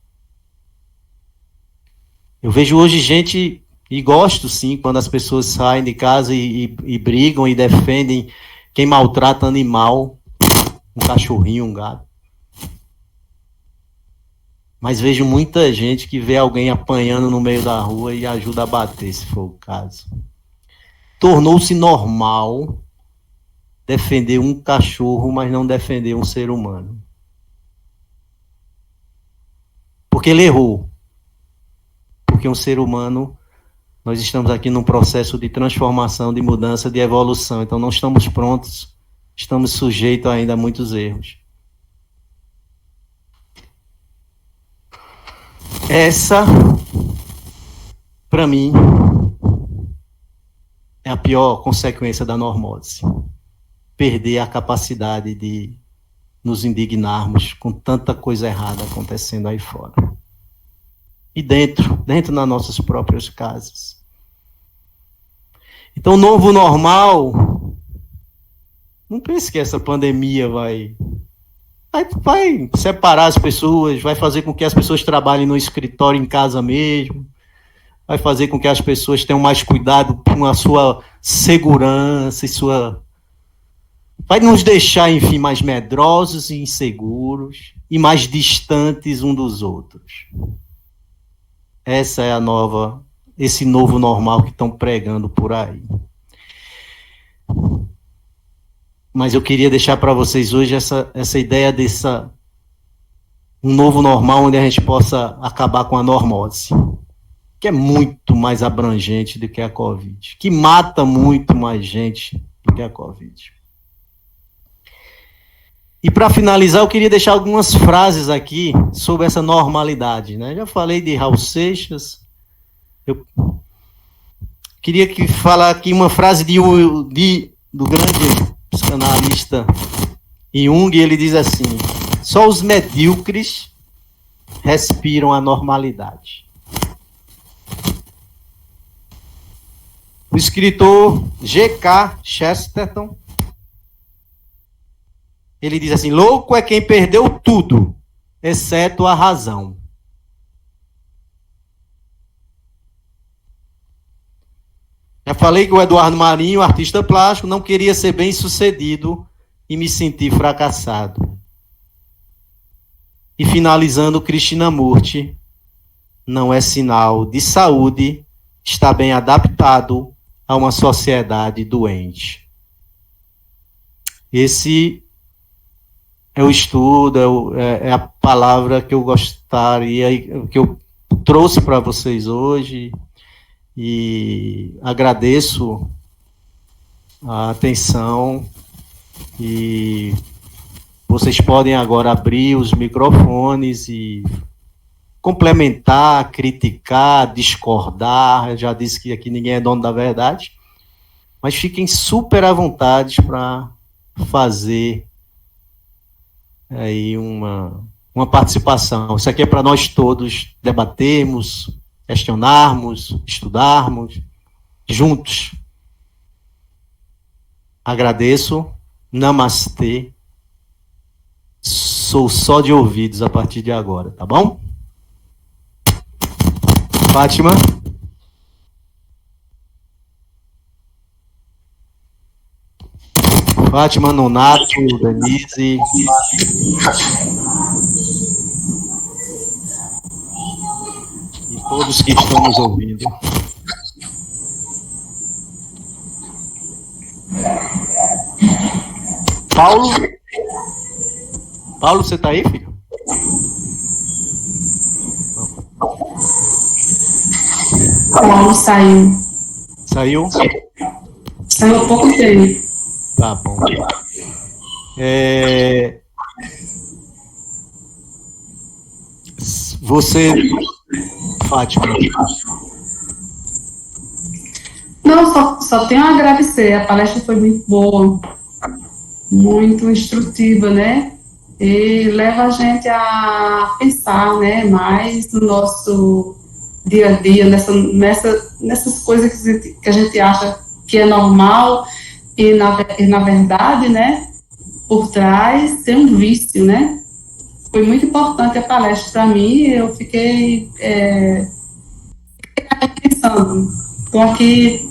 Eu vejo hoje gente, e gosto sim, quando as pessoas saem de casa e brigam e defendem quem maltrata animal, um cachorrinho, um gato. Mas vejo muita gente que vê alguém apanhando no meio da rua e ajuda a bater, se for o caso. Tornou-se normal defender um cachorro, mas não defender um ser humano. Porque ele errou. Porque um ser humano, nós estamos aqui num processo de transformação, de mudança, de evolução. Então não estamos prontos, estamos sujeitos ainda a muitos erros. Essa, para mim, é a pior consequência da normose. Perder a capacidade de nos indignarmos com tanta coisa errada acontecendo aí fora. E dentro das nossas próprias casas. Então, o novo normal, não pense que essa pandemia vai separar as pessoas, vai fazer com que as pessoas trabalhem no escritório em casa mesmo, vai fazer com que as pessoas tenham mais cuidado com a sua segurança vai nos deixar, enfim, mais medrosos e inseguros e mais distantes uns dos outros. Essa é esse novo normal que estão pregando por aí. Mas eu queria deixar para vocês hoje essa ideia um novo normal onde a gente possa acabar com a normose, que é muito mais abrangente do que a Covid, que mata muito mais gente do que a Covid. E para finalizar, eu queria deixar algumas frases aqui sobre essa normalidade, né? Já falei de Raul Seixas. Eu queria falar aqui uma frase do grande psicanalista Jung. Ele diz assim: só os medíocres respiram a normalidade. O escritor G.K. Chesterton, ele diz assim: louco é quem perdeu tudo, exceto a razão. Já falei que o Eduardo Marinho, artista plástico, não queria ser bem-sucedido e me senti fracassado. E finalizando, Krishnamurti, não é sinal de saúde estar bem adaptado a uma sociedade doente. Esse é o estudo, é a palavra que eu gostaria, que eu trouxe para vocês hoje. E agradeço a atenção e vocês podem agora abrir os microfones e complementar, criticar, discordar. Eu já disse que aqui ninguém é dono da verdade, mas fiquem super à vontade para fazer aí uma participação. Isso aqui é para nós todos debatermos, questionarmos, estudarmos, juntos. Agradeço. Namastê. Sou só de ouvidos a partir de agora, tá bom? Fátima. Fátima, Nonato, Denise. E todos que estão nos ouvindo. Paulo? Paulo, você tá aí, filho? Paulo saiu. Saiu? Saiu há pouco tempo. Tá bom. Você, Fátima. Não, só tenho a agradecer. A palestra foi muito boa, muito instrutiva, né? E leva a gente a pensar, né, mais no nosso dia a dia, nessas coisas que a gente acha que é normal e na verdade, né, por trás tem um vício, né? Foi muito importante a palestra para mim. Eu fiquei pensando, estou aqui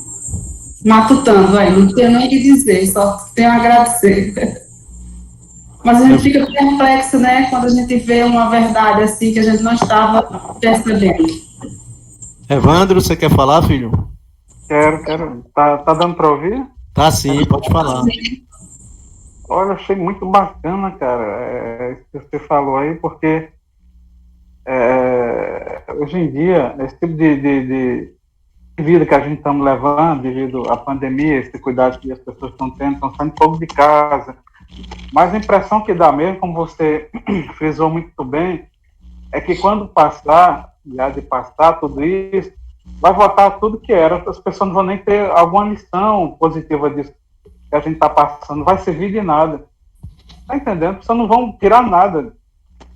matutando, não tenho nem o que dizer, só tenho a agradecer. Mas a gente fica perplexo, né, quando a gente vê uma verdade assim que a gente não estava percebendo. Evandro, você quer falar, filho? Quero. Tá dando para ouvir? Tá sim, pode falar. Olha, achei muito bacana, cara, isso que você falou aí, porque hoje em dia, esse tipo de vida que a gente estamos levando devido à pandemia, esse cuidado que as pessoas estão tendo, estão saindo pouco de casa, mas a impressão que dá mesmo, como você frisou muito bem, é que quando passar, já de passar tudo isso, vai voltar tudo que era, as pessoas não vão nem ter alguma lição positiva disso que a gente está passando, não vai servir de nada. Tá entendendo? As pessoas não vão tirar nada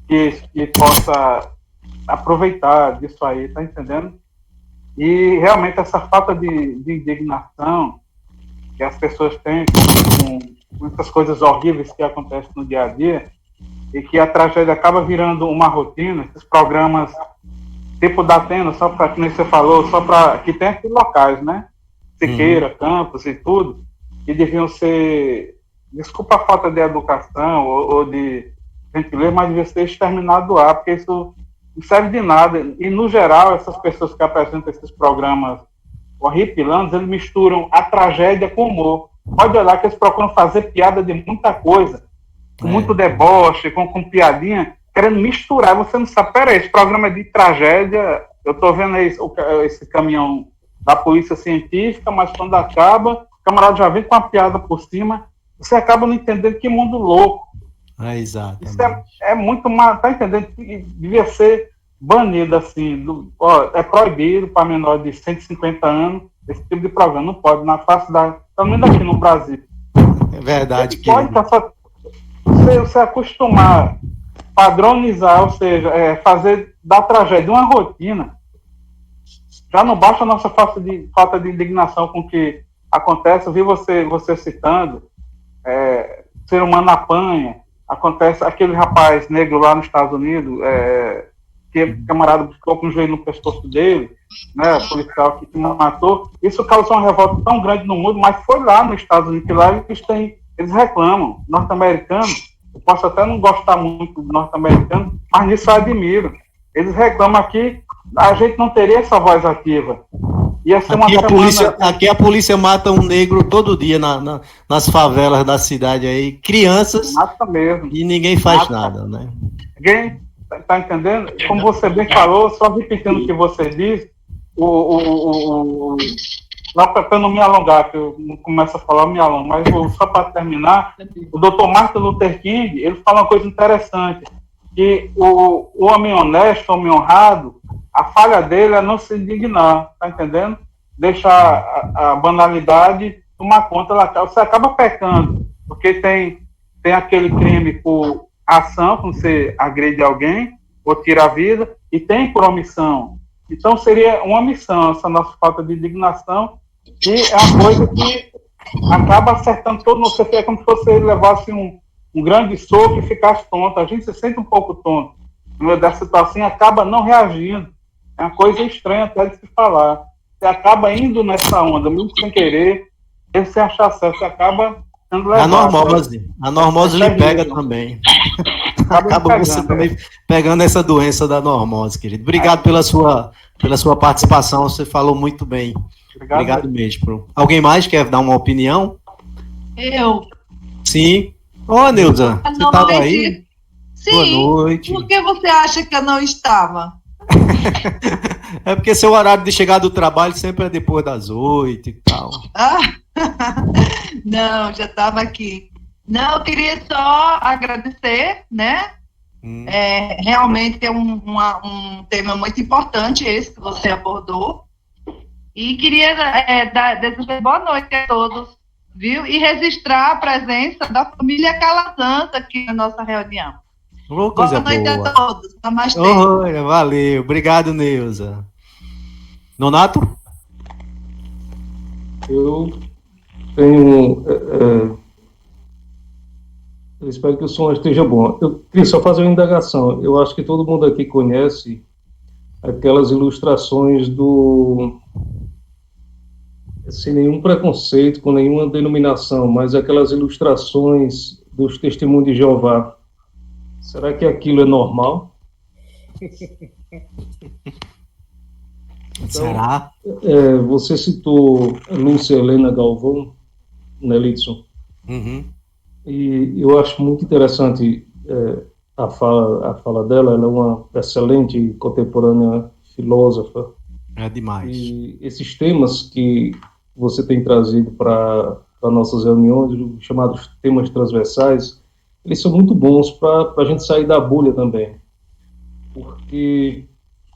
que possa aproveitar disso aí, tá entendendo? E realmente essa falta de indignação que as pessoas têm com muitas coisas horríveis que acontecem no dia a dia, e que a tragédia acaba virando uma rotina, esses programas tipo da Atena, só para, como você falou, só para que tem aqui locais, né? Siqueira, Campos e tudo, que deviam ser, desculpa a falta de educação ou de gentileza, mas devia ser exterminado do ar, porque isso não serve de nada. E, no geral, essas pessoas que apresentam esses programas horripilantes, eles misturam a tragédia com o humor. Pode olhar que eles procuram fazer piada de muita coisa, com muito deboche, com piadinha, querendo misturar. Você não sabe, peraí, esse programa é de tragédia, eu estou vendo aí esse caminhão da polícia científica, mas quando acaba, o camarada já vem com a piada por cima, você acaba não entendendo que mundo louco. Exato. Isso é muito mal, tá entendendo? Devia ser banido, assim, é proibido para menor de 150 anos esse tipo de programa, não pode, na face pelo menos aqui no Brasil. É verdade. Pode você acostumar, padronizar, ou seja, fazer da tragédia uma rotina, já não basta a nossa falta de indignação com o que acontece. Eu vi você citando, o ser humano apanha, acontece aquele rapaz negro lá nos Estados Unidos, que o camarada ficou com o joelho no pescoço dele, né, policial que matou. Isso causou uma revolta tão grande no mundo, mas foi lá nos Estados Unidos, que lá eles reclamam. Norte-americanos, eu posso até não gostar muito do norte-americano, mas nisso eu admiro. Eles reclamam aqui, a gente não teria essa voz ativa. Ia ser uma aqui a polícia mata um negro todo dia nas favelas da cidade aí, crianças, mata mesmo. E ninguém faz nada, né? Ninguém tá entendendo? Como você bem falou, só repetindo o que você disse, lá para não me alongar, que eu não começo a falar, eu me alongo, mas só para terminar, o Dr. Martin Luther King, ele fala uma coisa interessante, que o homem honesto, o homem honrado, a falha dele é não se indignar, tá entendendo? Deixar a banalidade tomar conta, você acaba pecando, porque tem aquele crime por ação, quando você agride alguém, ou tira a vida, e tem por omissão. Então seria uma omissão, essa nossa falta de indignação, que é uma coisa que acaba acertando todo mundo. É como se você levasse um grande soco e ficasse tonto. A gente se sente um pouco tonto no meio dessa situação e acaba não reagindo. É uma coisa estranha até de se falar. Você acaba indo nessa onda, muito sem querer, e sem achar certo, você acaba sendo levado. A normose lhe pega também. Acaba você também pegando essa doença da normose, querido. Obrigado pela sua participação, você falou muito bem. Obrigado mesmo. Alguém mais quer dar uma opinião? Eu. Sim. Ô, Neuza, você estava aí? Sim, boa noite. Por que você acha que eu não estava? É porque seu horário de chegar do trabalho sempre é depois das 8 e tal. Ah, não, já estava aqui. Não, eu queria só agradecer, né? Realmente é um tema muito importante esse que você abordou. E queria desejar boa noite a todos, viu? E registrar a presença da família Calazans aqui na nossa reunião. Boa noite boa. A todos. Namastê. Valeu. Obrigado, Neuza. Nonato? Eu tenho... eu espero que o som esteja bom. Eu queria só fazer uma indagação. Eu acho que todo mundo aqui conhece aquelas ilustrações sem nenhum preconceito, com nenhuma denominação, mas aquelas ilustrações dos Testemunhos de Jeová. Será que aquilo é normal? Então, será? Você citou Lúcia Helena Galvão, né, Lidson? Uhum. E eu acho muito interessante a fala dela. Ela é uma excelente contemporânea filósofa. É demais. E esses temas que você tem trazido para nossas reuniões, os chamados temas transversais, eles são muito bons para a gente sair da bolha também. Porque,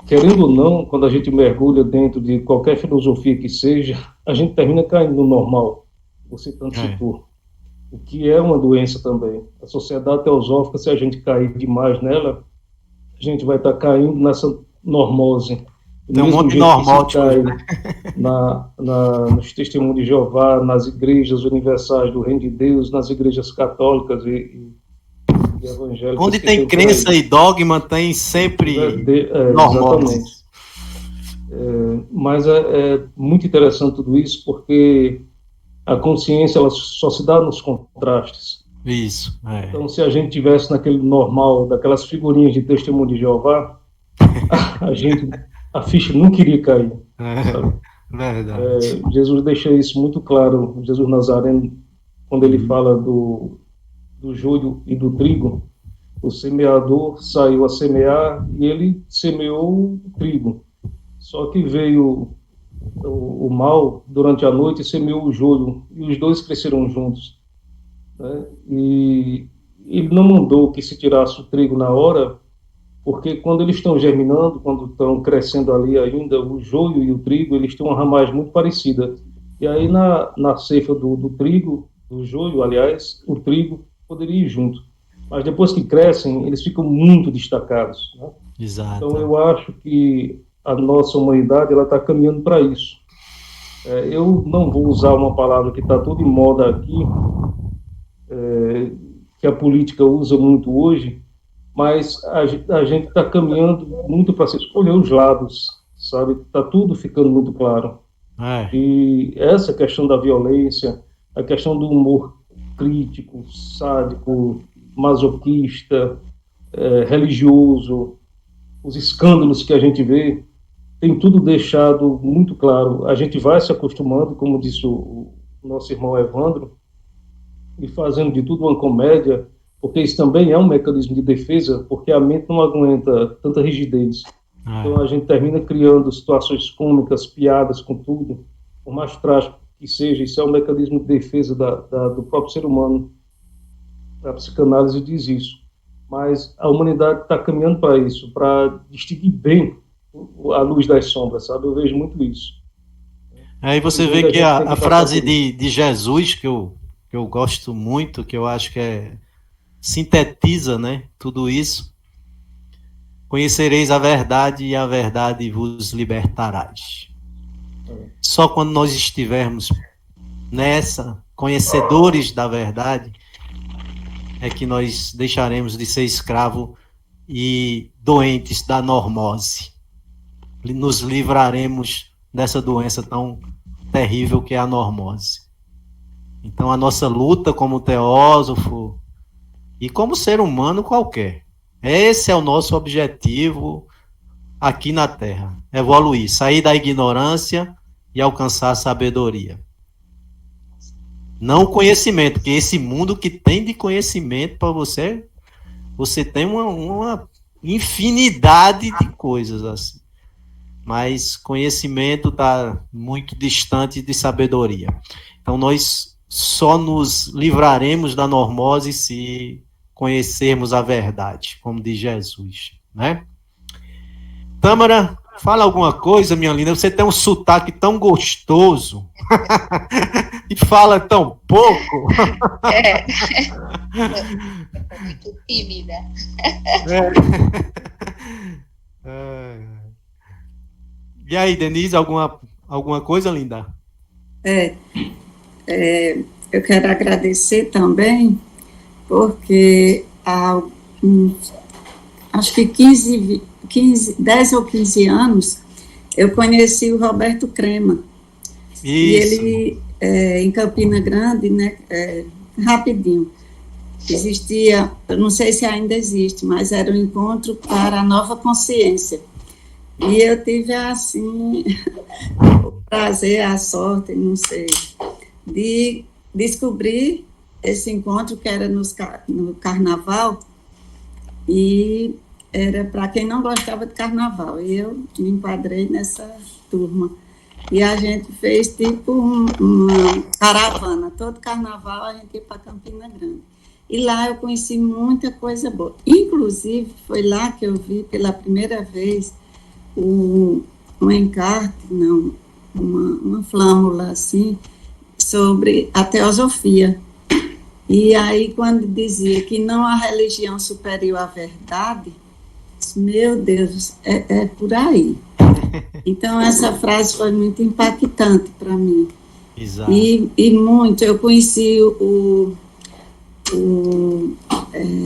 querendo ou não, quando a gente mergulha dentro de qualquer filosofia que seja, a gente termina caindo no normal. Você tanto citou. O que é uma doença também. A sociedade teosófica, se a gente cair demais nela, a gente vai estar caindo nessa normose. Tem um monte de normótico, nos Testemunhos de Jeová, nas igrejas universais do Reino de Deus, nas igrejas católicas e evangélicas. Onde tem crença e dogma, tem sempre normose. Exatamente. Mas é muito interessante tudo isso, porque a consciência ela só se dá nos contrastes. Isso. Então, se a gente tivesse naquele normal, daquelas figurinhas de Testemunho de Jeová, a ficha não queria cair. Verdade. Jesus deixa isso muito claro, Jesus Nazareno, quando ele fala do joio e do trigo. O semeador saiu a semear e ele semeou o trigo. Só que veio o mal durante a noite e semeou o joio, e os dois cresceram juntos, né? E ele não mandou que se tirasse o trigo na hora, porque quando eles estão germinando, quando estão crescendo ali ainda, o joio e o trigo, eles têm uma ramagem muito parecida. E aí na ceifa do trigo, do joio, aliás, o trigo poderia ir junto. Mas depois que crescem, eles ficam muito destacados, né? Exato. Então eu acho que a nossa humanidade ela está caminhando para isso. Eu não vou usar uma palavra que está toda em moda aqui, que a política usa muito hoje, mas a gente está caminhando muito para se escolher os lados, sabe? Está tudo ficando muito claro. E essa questão da violência, a questão do humor crítico, sádico, masoquista, religioso, os escândalos que a gente vê, tem tudo deixado muito claro. A gente vai se acostumando, como disse o nosso irmão Evandro, e fazendo de tudo uma comédia, porque isso também é um mecanismo de defesa, porque a mente não aguenta tanta rigidez. Então a gente termina criando situações cômicas, piadas com tudo, por mais trágico que seja. Isso é um mecanismo de defesa do próprio ser humano. A psicanálise diz isso. Mas a humanidade está caminhando para isso, para distinguir bem a luz das sombras, sabe? Eu vejo muito isso. Aí você vê que a frase de Jesus, que eu gosto muito, que eu acho que sintetiza, né, tudo isso: conhecereis a verdade e a verdade vos libertarás. Só quando nós estivermos conhecedores da verdade, é que nós deixaremos de ser escravo e doentes da normose. Nos livraremos dessa doença tão terrível que é a normose. Então a nossa luta como teósofo e como ser humano qualquer, esse é o nosso objetivo aqui na Terra: evoluir, sair da ignorância e alcançar a sabedoria. Não conhecimento, porque esse mundo que tem de conhecimento para você você tem uma infinidade de coisas assim. Mas conhecimento está muito distante de sabedoria. Então, nós só nos livraremos da normose se conhecermos a verdade, como diz Jesus, né? Tâmara, fala alguma coisa, minha linda. Você tem um sotaque tão gostoso e fala tão pouco. É muito tímida. E aí, Denise, alguma coisa, linda? Eu quero agradecer também, porque há acho que 10 ou 15 anos, eu conheci o Roberto Crema. Isso. E ele, em Campina Grande, né, rapidinho, existia, eu não sei se ainda existe, mas era um encontro para a nova consciência. E eu tive, assim, o prazer, a sorte, não sei, de descobrir esse encontro que era no carnaval, e era para quem não gostava de carnaval, e eu me enquadrei nessa turma. E a gente fez tipo uma caravana, todo carnaval a gente ia para Campina Grande. E lá eu conheci muita coisa boa. Inclusive, foi lá que eu vi pela primeira vez um encarte, não, uma flâmula assim, sobre a teosofia. E aí, quando dizia que não há religião superior à verdade, meu Deus, é por aí. Então, essa frase foi muito impactante para mim. Exato. E muito, eu conheci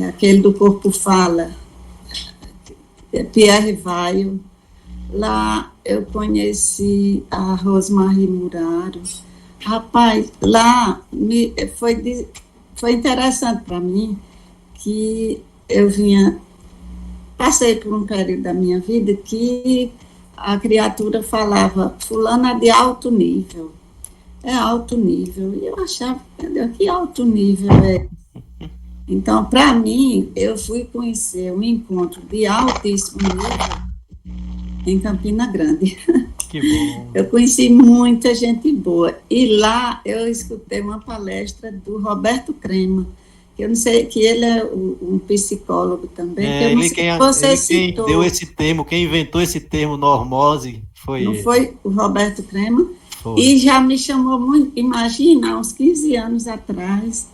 aquele do Corpo Fala, Pierre Weil. Lá eu conheci a Rosemarie Muraro. Rapaz, lá foi interessante para mim que eu passei por um período da minha vida que a criatura falava, fulana de alto nível, é alto nível, e eu achava, entendeu, que alto nível é? Então, para mim, eu fui conhecer um encontro de altíssimo nível em Campina Grande. Que bom. Eu conheci muita gente boa, e lá eu escutei uma palestra do Roberto Crema, que eu não sei, que ele é um psicólogo também, que eu não sei se você citou. Quem deu esse termo, quem inventou esse termo normose foi ele. Não foi o Roberto Crema? Foi. E já me chamou muito, imagina, há uns 15 anos atrás,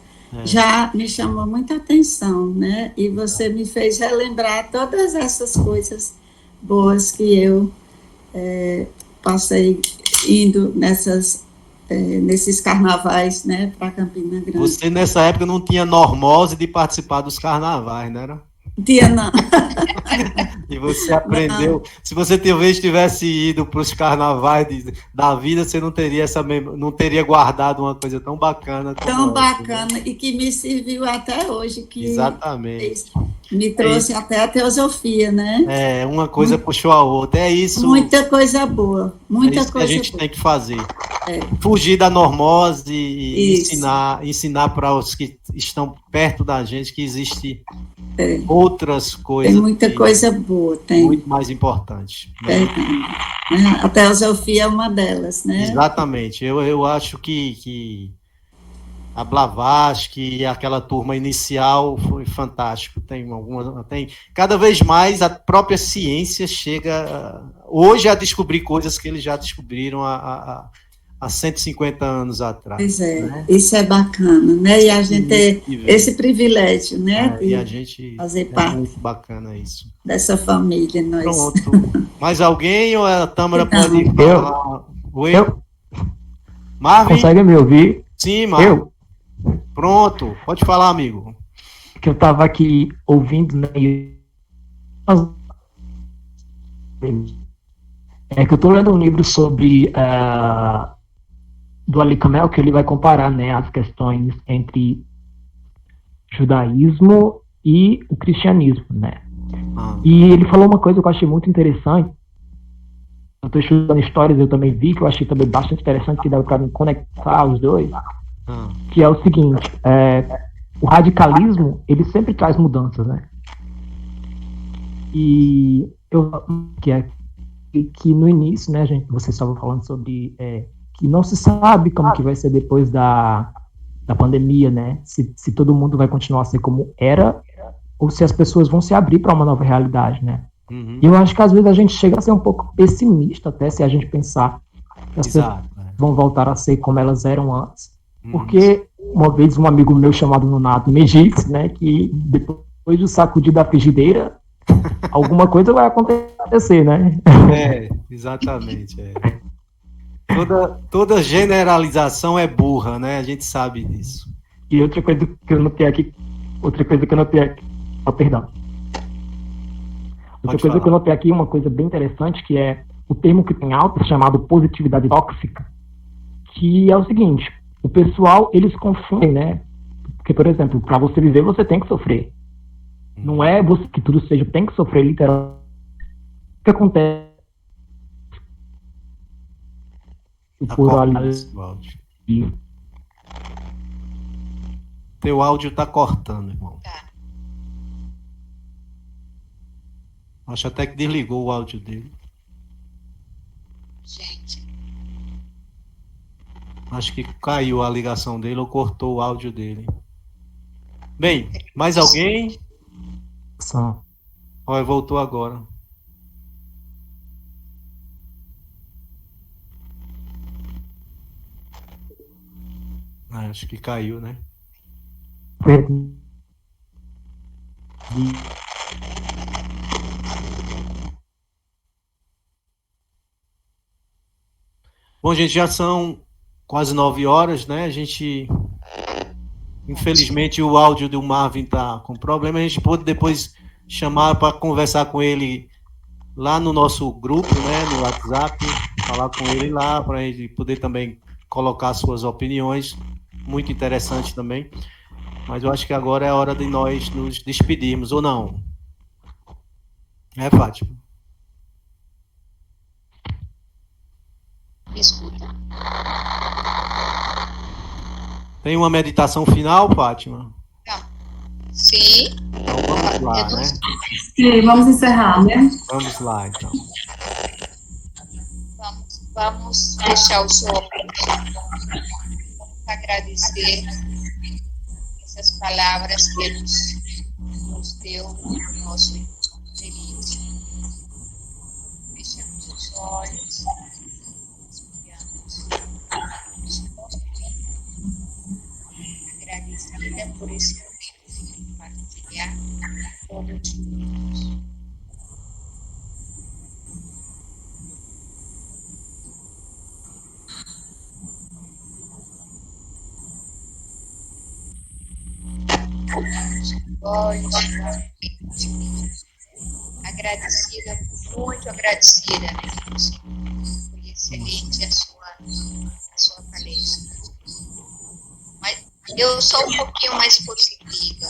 já me chamou muita atenção, né? E você me fez relembrar todas essas coisas boas que eu passei indo nesses carnavais, né, para Campina Grande. Você, nessa época, não tinha normose de participar dos carnavais, não era? Tinha, não. E você aprendeu. Não. Se você talvez tivesse ido para os carnavais da vida, você não teria guardado uma coisa tão bacana. Tão bacana, né? E que me serviu até hoje. Que exatamente. Me trouxe até a teosofia, né? Uma coisa puxou a outra. É isso. Muita coisa boa. Muita isso coisa que a gente boa. tem que fazer. Fugir da normose e ensinar para os que estão perto da gente que existe outras coisas. Tem muita coisa boa, tem. Muito mais importante. Né? A teosofia é uma delas, né? Exatamente. Eu acho que a Blavatsky e aquela turma inicial foi fantástico. Tem cada vez mais a própria ciência chega hoje a descobrir coisas que eles já descobriram há 150 anos atrás. Pois é, né? Isso é bacana, né? E a gente ter esse privilégio, né? E a gente fazer parte. Muito bacana isso. Dessa família, nós. Pronto. Mais alguém ou a Tâmara pode falar? Oi? Marvin? Consegue me ouvir? Sim, Marvin. Pronto, pode falar, amigo. Que eu estava aqui ouvindo, né? É que eu estou lendo um livro sobre do Ali Kamel, que ele vai comparar, né, as questões entre judaísmo e o cristianismo, né? E ele falou uma coisa que eu achei muito interessante. Eu estou estudando histórias, eu também vi, que eu achei também bastante interessante, que dá para me conectar os dois, que é o seguinte, o radicalismo, ele sempre traz mudanças, né? E eu que no início, né, vocês estavam falando sobre que não se sabe como que vai ser depois da pandemia, né? Se todo mundo vai continuar a ser como era, ou se as pessoas vão se abrir para uma nova realidade, né? Uhum. E eu acho que às vezes a gente chega a ser um pouco pessimista até se a gente pensar que as pessoas vão voltar a ser como elas eram antes. Porque uma vez um amigo meu chamado Nonato me disse, né, que depois do sacudir da frigideira, alguma coisa vai acontecer, né? Exatamente. Toda generalização é burra, né? A gente sabe disso. E outra coisa que eu notei aqui, perdão. Outra coisa que eu notei aqui, uma coisa bem interessante, que é o termo que tem alta, chamado positividade tóxica, que é o seguinte: o pessoal, eles confundem, né? Porque, por exemplo, para você viver, você tem que sofrer. Não é você que tudo seja, tem que sofrer, literalmente. O que acontece? Teu áudio tá cortando, irmão. Acho até que desligou o áudio dele. Gente. Acho que caiu a ligação dele ou cortou o áudio dele. Bem, mais alguém? Só. Olha, voltou agora. Acho que caiu, né? Bom, gente, já são quase 9 horas, né? A gente, infelizmente, o áudio do Marvin tá com problema. A gente pode depois chamar para conversar com ele lá no nosso grupo, né? No WhatsApp, falar com ele lá para ele poder também colocar suas opiniões. Muito interessante também. Mas eu acho que agora é a hora de nós nos despedirmos, ou não? Fátima? Escuta. Tem uma meditação final, Fátima? Não. Sim. Então vamos lá, né? Sim, vamos encerrar, né? Vamos lá, então. Vamos fechar os olhos. Agradecer essas palavras que Ele nos deu no nosso querido. Fechamos os olhos, agradecida por esse momento de compartilhar todos juntos. Olhos, agradecida, muito agradecida, foi excelente a sua palestra. Mas eu sou um pouquinho mais positiva.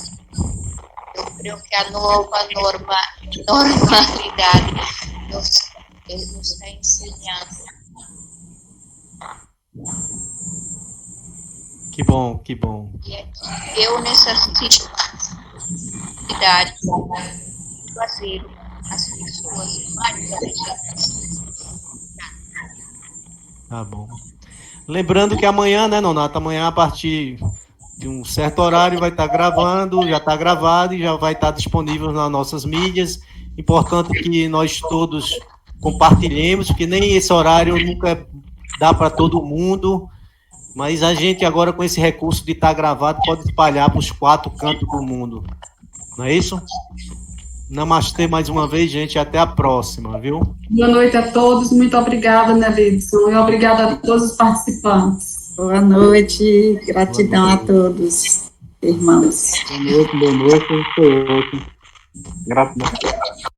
Eu creio que a nova normalidade nos está ensinando. Que bom, que bom. E eu necessito de fazer as pessoas mais inteligentes. Tá bom. Lembrando que amanhã, né, Nonato? Amanhã, a partir de um certo horário, vai estar gravando, já está gravado e já vai estar disponível nas nossas mídias. Importante que nós todos compartilhemos, porque nem esse horário nunca dá para todo mundo. Mas a gente agora, com esse recurso de estar gravado, pode espalhar para os 4 cantos do mundo. Não é isso? Namastê mais uma vez, gente. Até a próxima, viu? Boa noite a todos. Muito obrigada, Nelidson. E obrigada a todos os participantes. Boa noite. Gratidão a todos, irmãos. Boa noite. Foi ótimo. Gratidão.